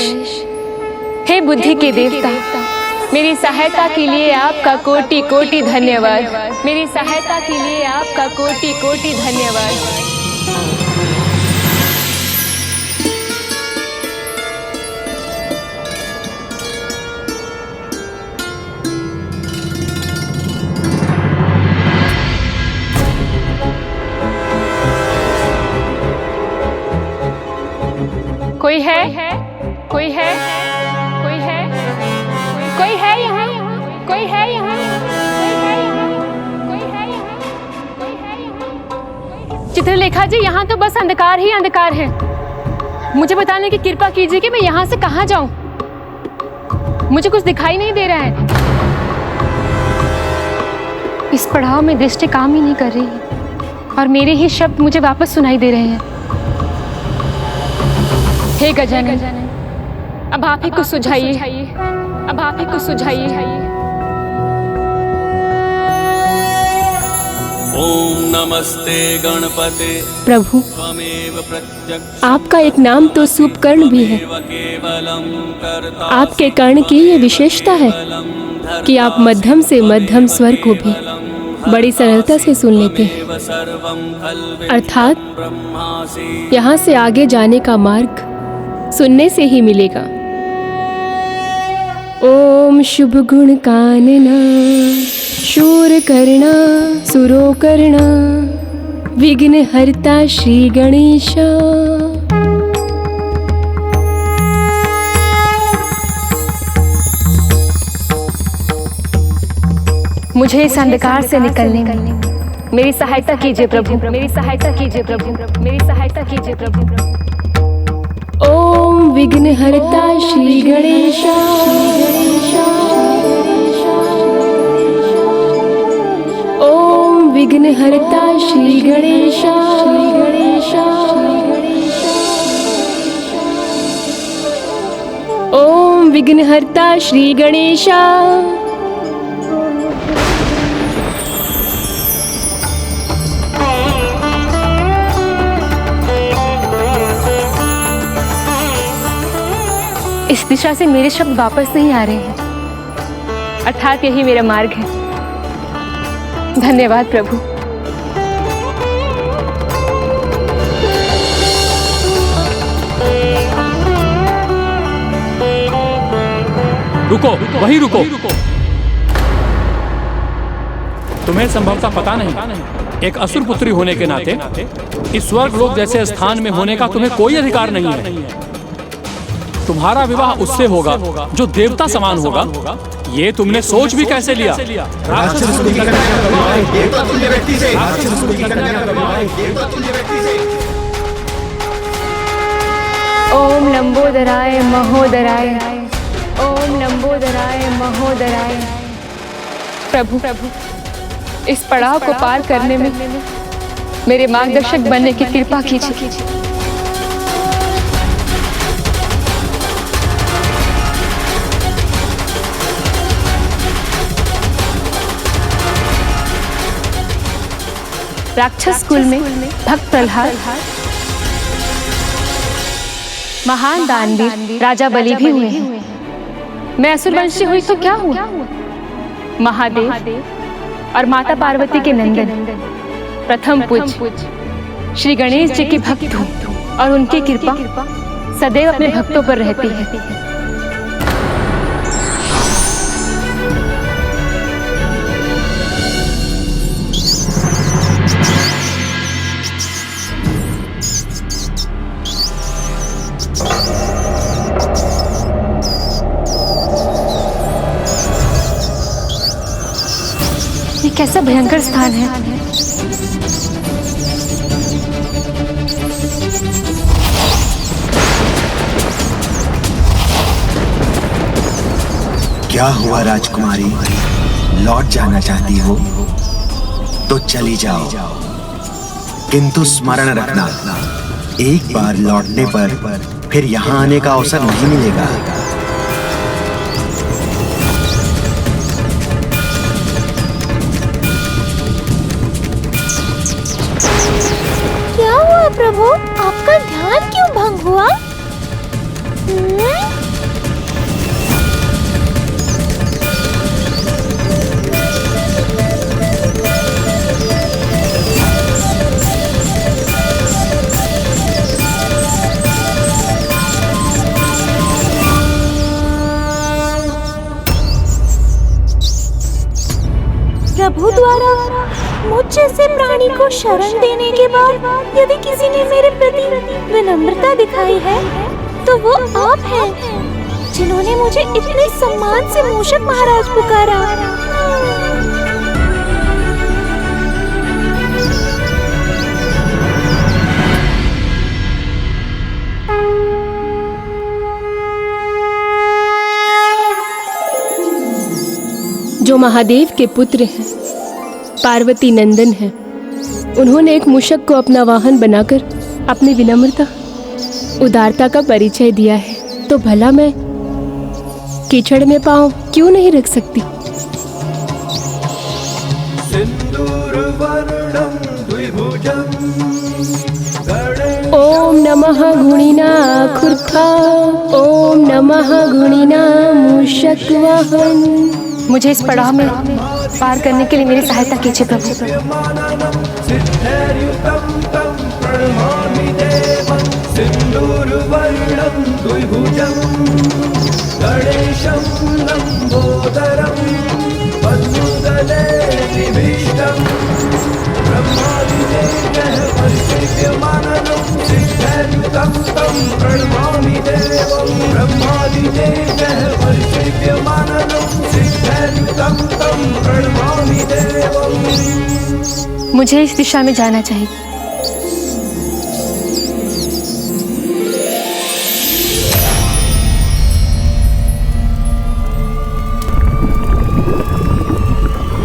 हे बुद्धि के देवता, मेरी सहायता के लिए आपका कोटि कोटि धन्यवाद। मेरी सहायता के लिए आपका कोटि कोटि धन्यवाद। कोई है? कोई है? कोई है? कोई है यहाँ? कोई है यहाँ? कोई है यहाँ? चित्रलेखा जी, यहाँ तो बस अंधकार ही अंधकार है। मुझे बताने की कृपा कीजिए कि मैं यहाँ से कहाँ जाऊँ। मुझे कुछ दिखाई नहीं दे रहा है। इस पड़ाव में दृष्टि काम ही नहीं कर रही है और मेरे ही शब्द मुझे वापस सुनाई दे रहे हैं। हे गजानन, अब आप ही कुछ सुझाइए। अब आप ही कुछ सुझाइए। ओम नमस्ते गणपते। प्रभु, आपका एक नाम तो सुपकर्ण भी है। आपके कर्ण की ये विशेषता है कि आप मध्यम से मध्यम स्वर को भी बड़ी सरलता से सुन लेते हैं। अर्थात यहाँ से आगे जाने का मार्ग सुनने से ही मिलेगा। ओम शुभ गुण कानना, शूर करना, सुरो करना, विघ्न हरता श्री गणेशा। मुझे इस अंधकार से निकलने में मेरी सहायता कीजिए प्रभु। मेरी सहायता कीजिए प्रभु। मेरी सहायता कीजिए प्रभु। ओम विघ्न हरता श्री गणेशा। ओम विघ्न हरता श्री गणेशा। ओम विघ्न हरता श्री गणेशा। इस दिशा से मेरे शब्द वापस नहीं आ रहे हैं, अर्थात यही मेरा मार्ग है। धन्यवाद प्रभु। रुको, वहीं रुको। तुम्हें संभवतः पता नहीं, एक असुर पुत्री होने के नाते इस स्वर्ग लोक जैसे स्थान में होने का तुम्हें कोई अधिकार नहीं है। तुम्हारा विवाह उससे होगा जो देवता समान होगा। ये तुमने सोच भी कैसे लिया? ओम लंबोदराय महोदराय, ओम लंबोदराय महोदराय। प्रभु, इस पड़ाव को पार करने में मेरे मार्गदर्शक बनने की कृपा कीजिए। राक्षस कुल में भक्त प्रहलाद, महान दानवीर राजा बलि भी हुए हैं। मैं असुरवंशी हुई तो क्या हुआ? महादेव और माता पार्वती के नंदन प्रथम पूज्य श्री गणेश जी की भक्त हूँ और उनकी कृपा सदैव अपने भक्तों पर रहती है। ये कैसा भयंकर स्थान है। क्या हुआ राजकुमारी, लौट जाना चाहती हो तो चली जाओ, किंतु स्मरण रखना, एक बार लौटने पर फिर यहाँ आने का अवसर नहीं मिलेगा। क्या हुआ प्रभु, आपका ध्यान क्यों भंग हुआ? प्रभु द्वारा मुझ जैसे प्राणी को शरण देने के बाद यदि किसी ने मेरे प्रति विनम्रता दिखाई है तो वो आप हैं, जिन्होंने मुझे इतने सम्मान से मूषक महाराज पुकारा। जो महादेव के पुत्र हैं, पार्वती नंदन हैं, उन्होंने एक मूषक को अपना वाहन बनाकर अपनी विनम्रता, उदारता का परिचय दिया है, तो भला मैं कीचड़ में पांव क्यों नहीं रख सकती? ओम नमः गुणिना खुर्था, ओम नमः गुणिना मूषक वाहन। मुझे इस पड़ाव में पार करने के लिए मेरी सहायता कीजिए प्रभु। मुझे इस दिशा में जाना चाहिए।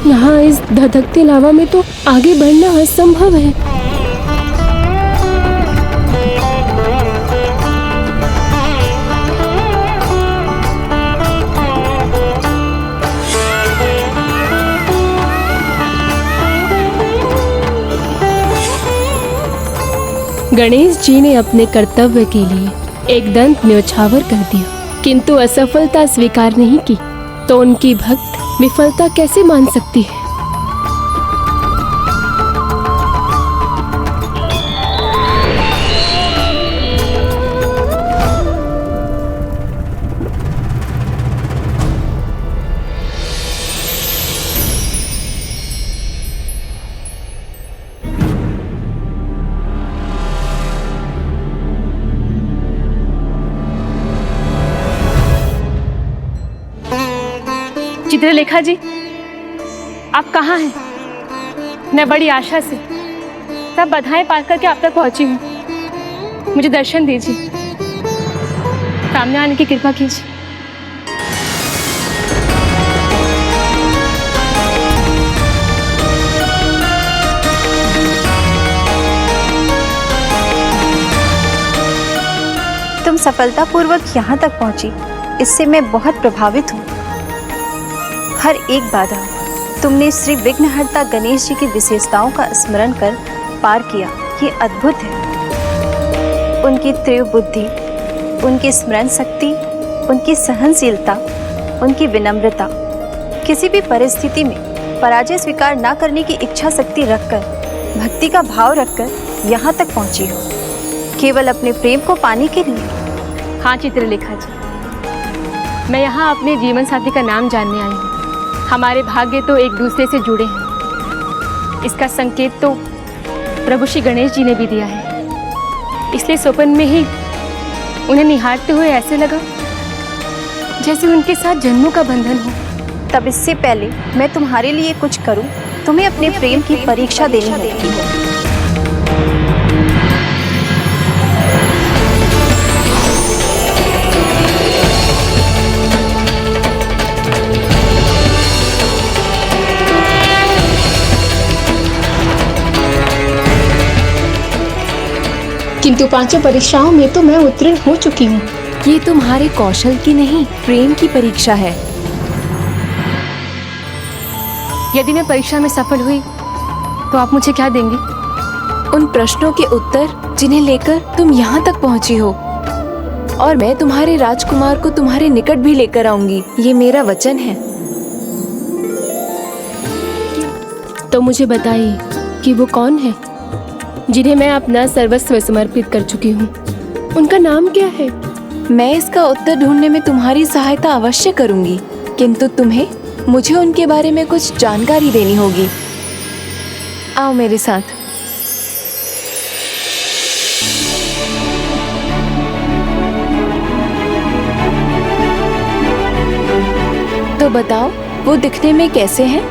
यहाँ इस धधकते लावा में तो आगे बढ़ना असंभव है। गणेश जी ने अपने कर्तव्य के लिए एक दंत न्योछावर कर दिया। किंतु असफलता स्वीकार नहीं की तो उनकी भक्त विफलता कैसे मान सकती है? चित्रलेखा जी, आप कहाँ हैं? मैं बड़ी आशा से सब बाधाएं पार करके आप तक पहुंची हूँ। मुझे दर्शन दीजिए, सामने आने की कृपा कीजिए। तुम सफलतापूर्वक यहाँ तक पहुँची, इससे मैं बहुत प्रभावित हूँ। हर एक बाधा तुमने श्री विघ्नहर्ता गणेश जी की विशेषताओं का स्मरण कर पार किया। ये अद्भुत है। उनकी तीव्र बुद्धि, उनकी स्मरण शक्ति, उनकी सहनशीलता, उनकी विनम्रता, किसी भी परिस्थिति में पराजय स्वीकार न करने की इच्छा शक्ति रखकर, भक्ति का भाव रखकर यहाँ तक पहुँची हो, केवल अपने प्रेम को पाने के लिए। हाँ चित्रलेखा जी, मैं यहाँ अपने जीवन साथी का नाम जानने आई हूँ। हमारे भाग्य तो एक दूसरे से जुड़े हैं, इसका संकेत तो प्रभु श्री गणेश जी ने भी दिया है। इसलिए स्वप्न में ही उन्हें निहारते हुए ऐसे लगा जैसे उनके साथ जन्मों का बंधन हो। तब इससे पहले मैं तुम्हारे लिए कुछ करूं, तुम्हें अपने प्रेम की परीक्षा देनी होगी। किंतु पांचों परीक्षाओं में तो मैं उत्तीर्ण हो चुकी हूँ। ये तुम्हारे कौशल की नहीं, प्रेम की परीक्षा है। यदि मैं परीक्षा में सफल हुई तो आप मुझे क्या देंगे? उन प्रश्नों के उत्तर जिन्हें लेकर तुम यहाँ तक पहुँची हो, और मैं तुम्हारे राजकुमार को तुम्हारे निकट भी लेकर आऊंगी। ये मेरा वचन है। तो मुझे बताइए कि वो कौन है जिन्हें मैं अपना सर्वस्व समर्पित कर चुकी हूँ? उनका नाम क्या है? मैं इसका उत्तर ढूंढने में तुम्हारी सहायता अवश्य करूंगी, किंतु तुम्हें मुझे उनके बारे में कुछ जानकारी देनी होगी। आओ मेरे साथ। तो बताओ, वो दिखने में कैसे हैं?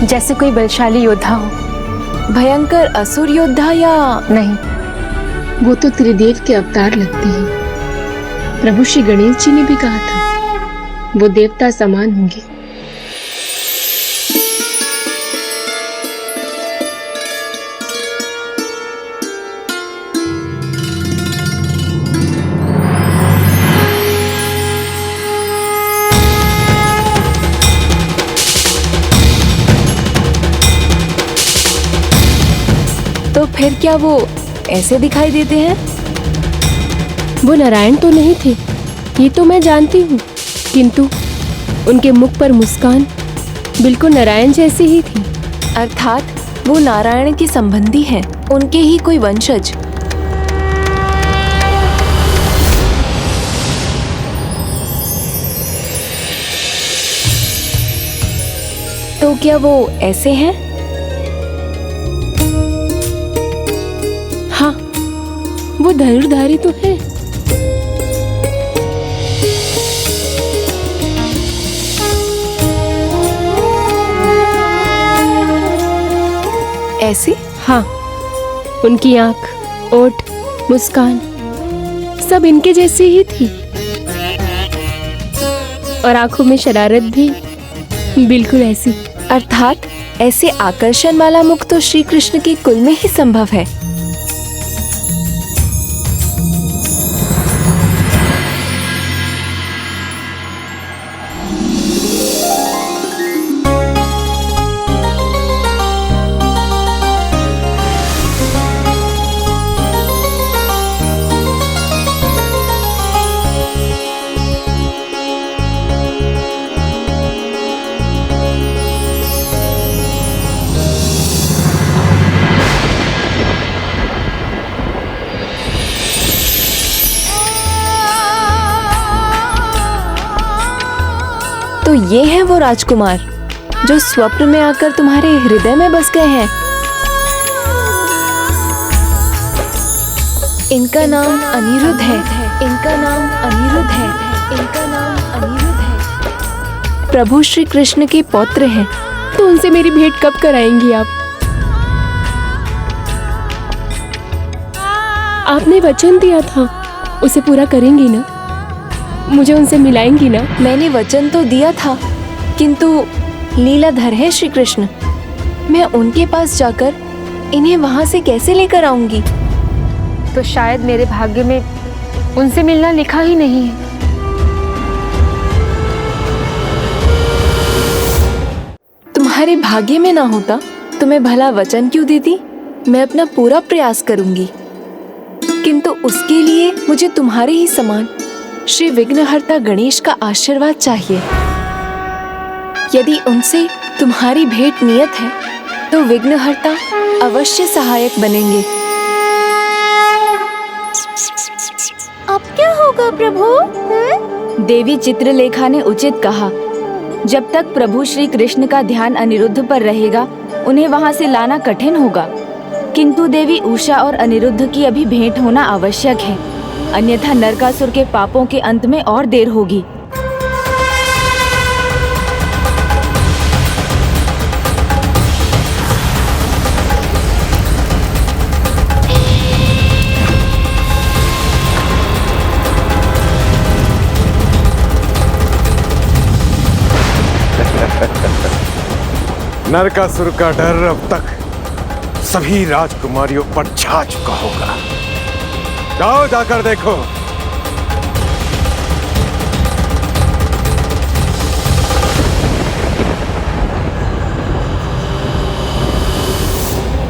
जैसे कोई बलशाली योद्धा हो। भयंकर असुर योद्धा या नहीं? वो तो त्रिदेव के अवतार लगते हैं। प्रभु श्री गणेश जी ने भी कहा था वो देवता समान होंगे। तो फिर क्या वो ऐसे दिखाई देते हैं? वो नारायण तो नहीं थे, ये तो मैं जानती हूँ, किंतु उनके मुख पर मुस्कान बिल्कुल नारायण जैसी ही थी। अर्थात वो नारायण के संबंधी हैं, उनके ही कोई वंशज। तो क्या वो ऐसे हैं? हाँ, वो धनुर्धारी तो है। ऐसी? हाँ, उनकी आंख, ओठ, मुस्कान सब इनके जैसी ही थी, और आंखों में शरारत भी बिल्कुल ऐसी। अर्थात ऐसे आकर्षण वाला मुख तो श्री कृष्ण के कुल में ही संभव है। तो ये हैं वो राजकुमार जो स्वप्न में आकर तुम्हारे हृदय में बस गए हैं। इनका नाम अनिरुद्ध है। इनका नाम अनिरुद्ध है। इनका नाम अनिरुद्ध है। प्रभु श्री कृष्ण के पौत्र हैं। तो उनसे मेरी भेंट कब कराएंगी आप? आपने वचन दिया था, उसे पूरा करेंगी ना? मुझे उनसे मिलाएंगी ना? मैंने वचन तो दिया था, किंतु लीलाधर है श्री कृष्ण। मैं उनके पास जाकर इन्हें वहां से कैसे लेकर आऊंगी? तो शायद मेरे भाग्य में उनसे मिलना लिखा ही नहीं है। तुम्हारे भाग्य में ना होता तो मैं भला वचन क्यों देती? मैं अपना पूरा प्रयास करूंगी, किंतु उसके लिए मुझे तुम्हारे ही समान श्री विघ्नहर्ता गणेश का आशीर्वाद चाहिए। यदि उनसे तुम्हारी भेंट नियत है तो विघ्नहर्ता अवश्य सहायक बनेंगे। अब क्या होगा प्रभु? देवी चित्रलेखा ने उचित कहा। जब तक प्रभु श्री कृष्ण का ध्यान अनिरुद्ध पर रहेगा, उन्हें वहां से लाना कठिन होगा। किंतु देवी उषा और अनिरुद्ध की अभी भेंट होना आवश्यक है, अन्यथा नरकासुर के पापों के अंत में और देर होगी। नरकासुर का डर अब तक सभी राजकुमारियों पर छा चुका होगा। जाओ जाकर देखो।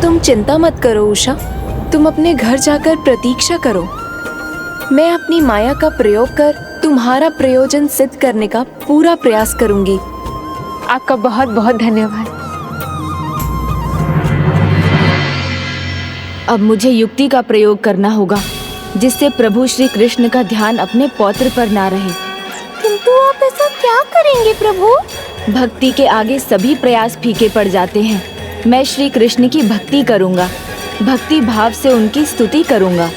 तुम चिंता मत करो उषा, तुम अपने घर जाकर प्रतीक्षा करो। मैं अपनी माया का प्रयोग कर तुम्हारा प्रयोजन सिद्ध करने का पूरा प्रयास करूंगी। आपका बहुत बहुत धन्यवाद। अब मुझे युक्ति का प्रयोग करना होगा, जिससे प्रभु श्री कृष्ण का ध्यान अपने पौत्र पर ना रहे। किंतु आप ऐसा क्या करेंगे प्रभु? भक्ति के आगे सभी प्रयास फीके पड़ जाते हैं। मैं श्री कृष्ण की भक्ति करूंगा, भक्ति भाव से उनकी स्तुति करूंगा।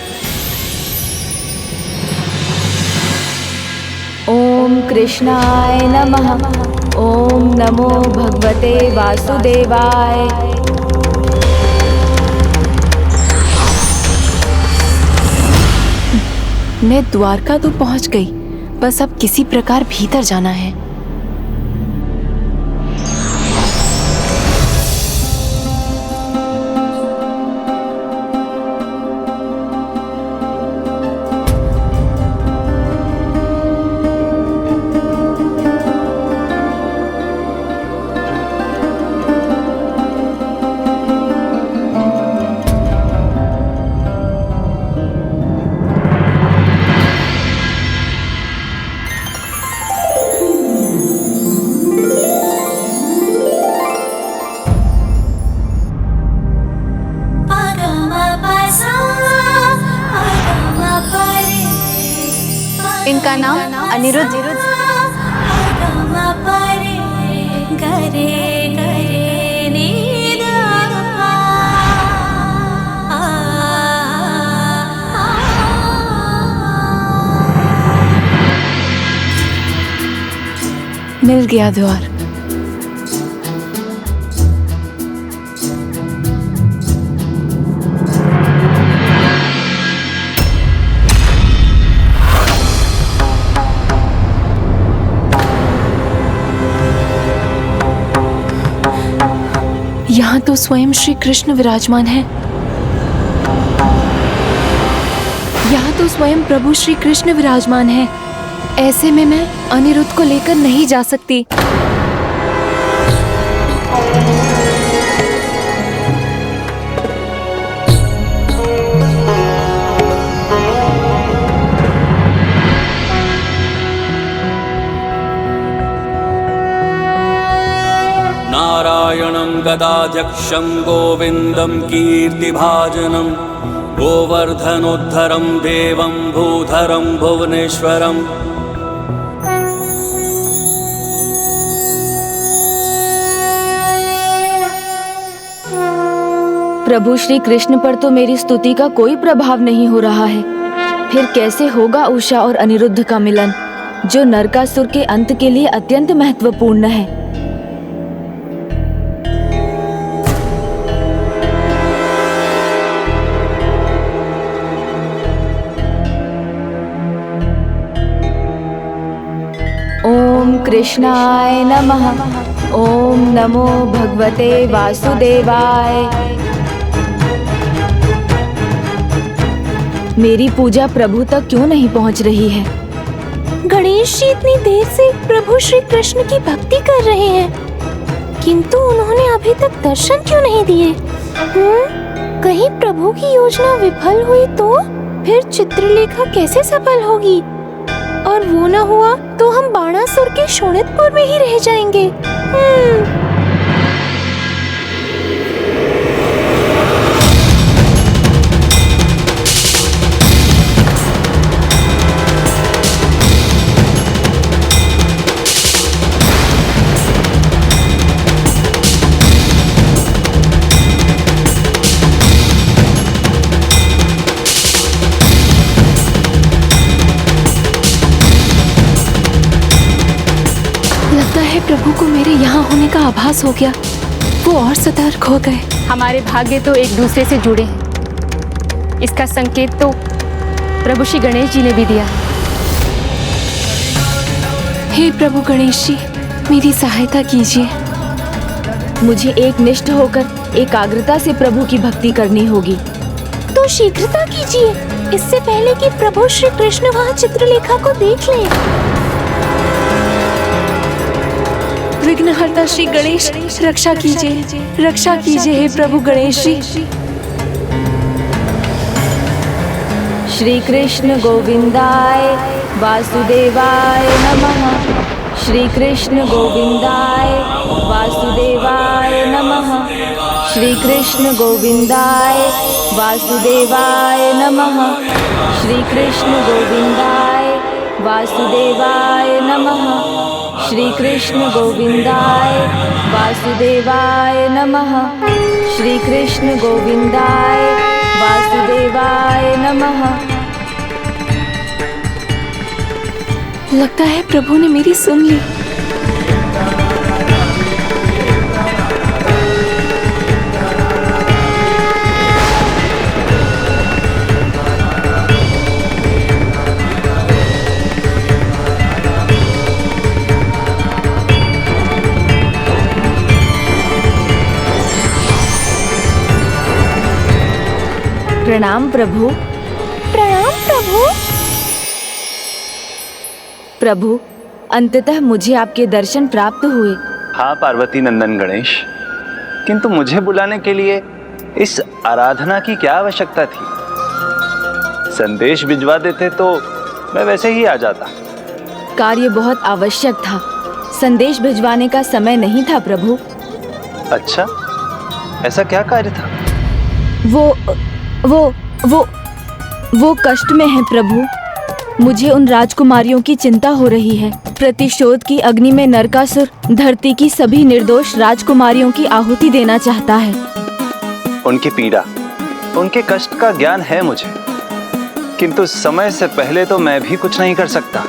ओम कृष्णाय नमः। ओम नमो भगवते वासुदेवाय। मैं द्वारका तो पहुंच गई, बस अब किसी प्रकार भीतर जाना है। इनका नाम अनिरुद्ध। मिल गया द्वार। यहाँ तो स्वयं श्री कृष्ण विराजमान है। यहाँ तो स्वयं प्रभु श्री कृष्ण विराजमान है। ऐसे में मैं अनिरुद्ध को लेकर नहीं जा सकती। नारायणं गदाध्यक्षं गोविन्दं कीर्तिभाजनं गोवर्धनोद्धरं देवं भूधरं भुवनेश्वरम् प्रभु श्री कृष्ण पर तो मेरी स्तुति का कोई प्रभाव नहीं हो रहा है। फिर कैसे होगा उषा और अनिरुद्ध का मिलन, जो नरकासुर के अंत के लिए अत्यंत महत्वपूर्ण है। ओम कृष्णाय नमः। ओम नमो भगवते वासुदेवाय। मेरी पूजा प्रभु तक क्यों नहीं पहुंच रही है? गणेश जी इतनी देर से प्रभु श्री कृष्ण की भक्ति कर रहे हैं, किंतु उन्होंने अभी तक दर्शन क्यों नहीं दिए? कहीं प्रभु की योजना विफल हुई तो फिर चित्रलेखा कैसे सफल होगी? और वो न हुआ तो हम बाणासुर के शोणितपुर में ही रह जाएंगे। लगता है प्रभु को मेरे यहाँ होने का आभास हो गया, वो और सतर्क हो गए। हमारे भाग्य तो एक दूसरे से जुड़े हैं, इसका संकेत तो प्रभु श्री गणेश जी ने भी दिया। हे प्रभु गणेश जी, मेरी सहायता कीजिए। मुझे एक निष्ठ होकर एकाग्रता से प्रभु की भक्ति करनी होगी। तो शीघ्रता कीजिए, इससे पहले कि प्रभु श्री कृष्ण वहाँ चित्रलेखा को देख लें। विघ्नहर्ता श्री गणेश, रक्षा कीजिए, रक्षा कीजिए हे प्रभु गणेश जी। श्री कृष्ण गोविंदाय वासुदेवाय नमः। श्री कृष्ण गोविंदाय वासुदेवाय नमः। श्री कृष्ण गोविंदाय वासुदेवाय नमः। श्री कृष्ण गोविंदाय वासुदेवाय नमः। श्री कृष्ण गोविंदाय वासुदेवाय नमः। श्री कृष्ण गोविंदाय वासुदेवाय नमः। लगता है प्रभु ने मेरी सुन ली। प्रणाम प्रभु। प्रणाम प्रभु। प्रभु, अंततः मुझे आपके दर्शन प्राप्त हुए। हाँ पार्वती नंदन गणेश, किंतु मुझे बुलाने के लिए इस आराधना की क्या आवश्यकता थी? संदेश भिजवा देते तो मैं वैसे ही आ जाता। कार्य बहुत आवश्यक था, संदेश भिजवाने का समय नहीं था प्रभु। अच्छा, ऐसा क्या कार्य था? वो कष्ट में है प्रभु। मुझे उन राजकुमारियों की चिंता हो रही है। प्रतिशोध की अग्नि में नरकासुर धरती की सभी निर्दोष राजकुमारियों की आहुति देना चाहता है। उनकी पीड़ा, उनके कष्ट का ज्ञान है मुझे, किंतु समय से पहले तो मैं भी कुछ नहीं कर सकता।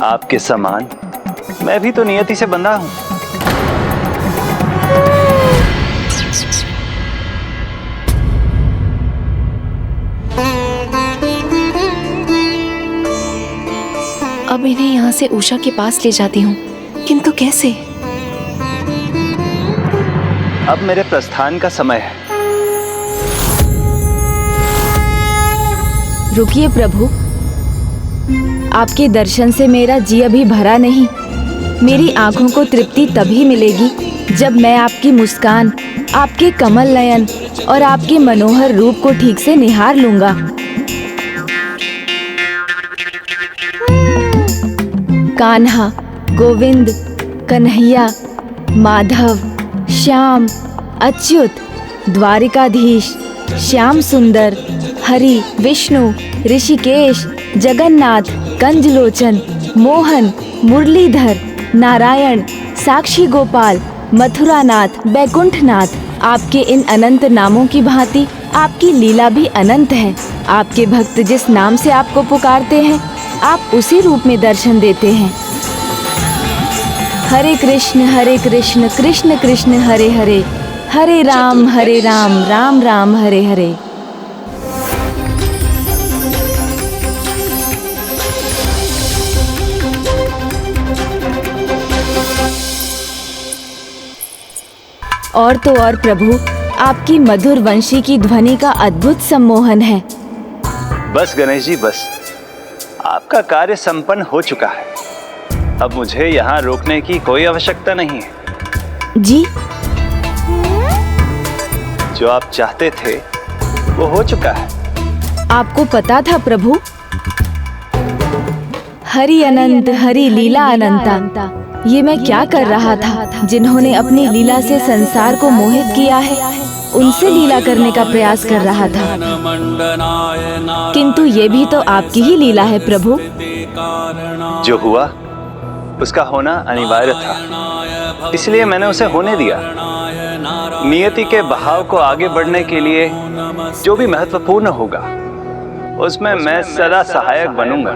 आपके समान मैं भी तो नियति से बंधा हूं। अब इन्हें यहाँ से उषा के पास ले जाती हूँ, किंतु कैसे? अब मेरे प्रस्थान का समय है। रुकिए प्रभु, आपके दर्शन से मेरा जी अभी भरा नहीं। मेरी आंखों को तृप्ति तभी मिलेगी जब मैं आपकी मुस्कान, आपके कमल नयन और आपके मनोहर रूप को ठीक से निहार लूंगा। कान्हा, गोविंद, कन्हैया, माधव, श्याम, अच्युत, द्वारिकाधीश, श्याम सुंदर, हरि, विष्णु, ऋषिकेश, जगन्नाथ, कंजलोचन, मोहन, मुरलीधर, नारायण, साक्षी गोपाल, मथुरानाथ, बैकुंठनाथ, आपके इन अनंत नामों की भांति आपकी लीला भी अनंत है। आपके भक्त जिस नाम से आपको पुकारते हैं, आप उसी रूप में दर्शन देते हैं। हरे कृष्ण कृष्ण कृष्ण हरे हरे, हरे राम राम राम हरे हरे। और तो और प्रभु, आपकी मधुर वंशी की ध्वनि का अद्भुत सम्मोहन है। बस गणेश जी बस, आपका कार्य संपन्न हो चुका है। अब मुझे यहाँ रोकने की कोई आवश्यकता नहीं है। जी? जो आप चाहते थे वो हो चुका है। आपको पता था प्रभु? हरि अनंत हरि लीला अनंता, ये मैं क्या कर रहा था? जिन्होंने अपनी लीला से संसार को मोहित किया है, उनसे लीला करने का प्रयास कर रहा था। किंतु ये भी तो आपकी ही लीला है प्रभु। जो हुआ उसका होना अनिवार्य था, इसलिए मैंने उसे होने दिया। नियति के बहाव को आगे बढ़ने के लिए जो भी महत्वपूर्ण होगा, उसमें मैं सदा सहायक बनूंगा।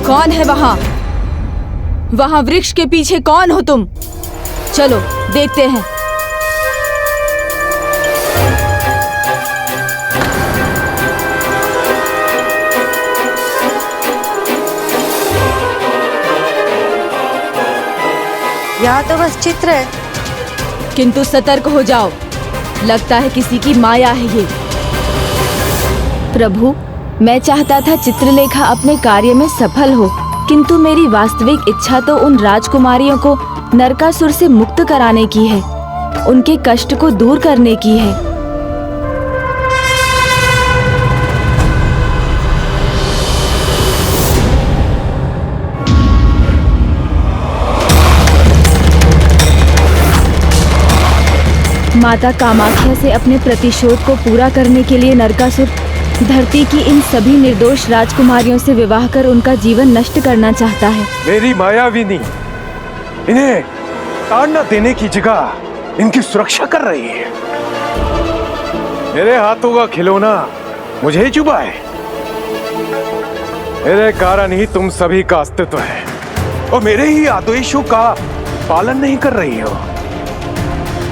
कौन है वहाँ? वहाँ वृक्ष के पीछे कौन हो तुम? चलो देखते हैं। यहाँ तो बस चित्र है। किंतु सतर्क हो जाओ, लगता है किसी की माया है ये। प्रभु, मैं चाहता था चित्रलेखा अपने कार्य में सफल हो, किंतु मेरी वास्तविक इच्छा तो उन राजकुमारियों को नरकासुर से मुक्त कराने की है, उनके कष्ट को दूर करने की है। माता कामाख्या से अपने प्रतिशोध को पूरा करने के लिए नरकासुर धरती की इन सभी निर्दोष राजकुमारियों से विवाह कर उनका जीवन नष्ट करना चाहता है। मेरी मायाविनी इन्हें ताड़ना देने की जगह इनकी सुरक्षा कर रही है। मेरे हाथों का खिलौना मुझे ही चुभा है। मेरे कारण ही तुम सभी का अस्तित्व है और मेरे ही आदेशों का पालन नहीं कर रही हो,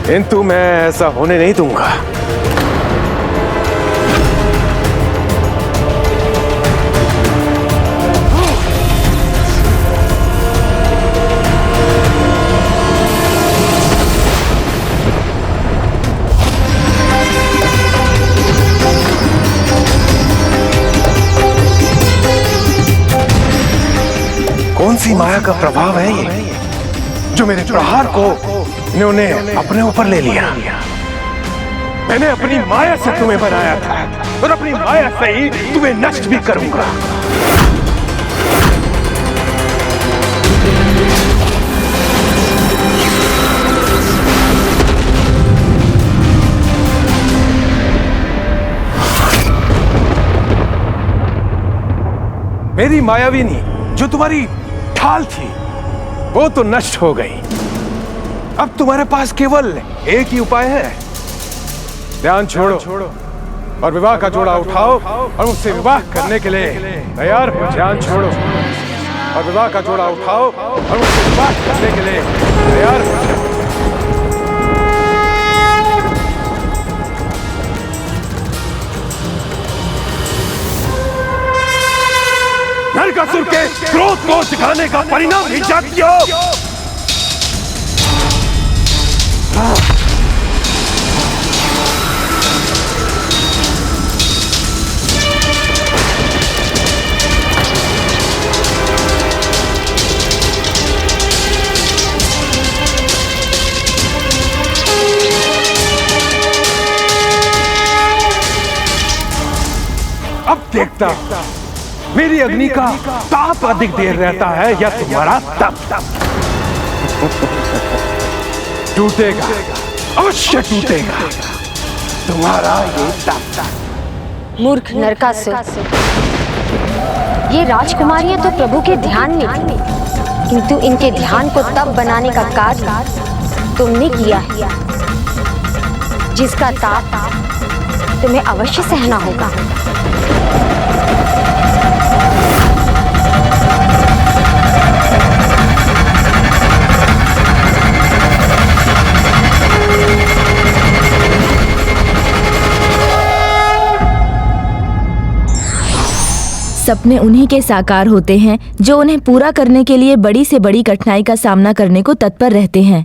किंतु मैं ऐसा होने नहीं दूंगा। कौन सी माया का प्रभाव है ये जो मेरे प्रहार को इन्होंने अपने ऊपर ले लिया? मैंने अपनी माया से तुम्हें बनाया था और अपनी माया से ही तुम्हें नष्ट भी करूंगा। मेरी मायाविनी जो तुम्हारी ढाल थी वो तो नष्ट हो गई। अब तुम्हारे पास केवल एक ही उपाय है। ध्यान छोड़ो और विवाह का जोड़ा उठाओ और मुझसे विवाह करने के लिए तैयार हो। ध्यान छोड़ो और विवाह का जोड़ा उठाओ और मुझसे विवाह करने के लिए तैयार हो। नरकासुर के क्रोध को दिखाने का परिणाम ही जातियों। अब देखता मेरी अग्नि का ताप अधिक देर रहता है या तुम्हारा तप। टूटेगा, अवश्य टूटेगा तुम्हारा ये तप। मूर्ख नरकासुर, ये राजकुमारियां तो प्रभु के ध्यान में थी, किंतु इनके ध्यान को तप बनाने का कार्य तुमने किया है, जिसका ताप तुम्हें अवश्य सहना होगा। सपने उन्हीं के साकार होते हैं जो उन्हें पूरा करने के लिए बड़ी से बड़ी कठिनाई का सामना करने को तत्पर रहते हैं।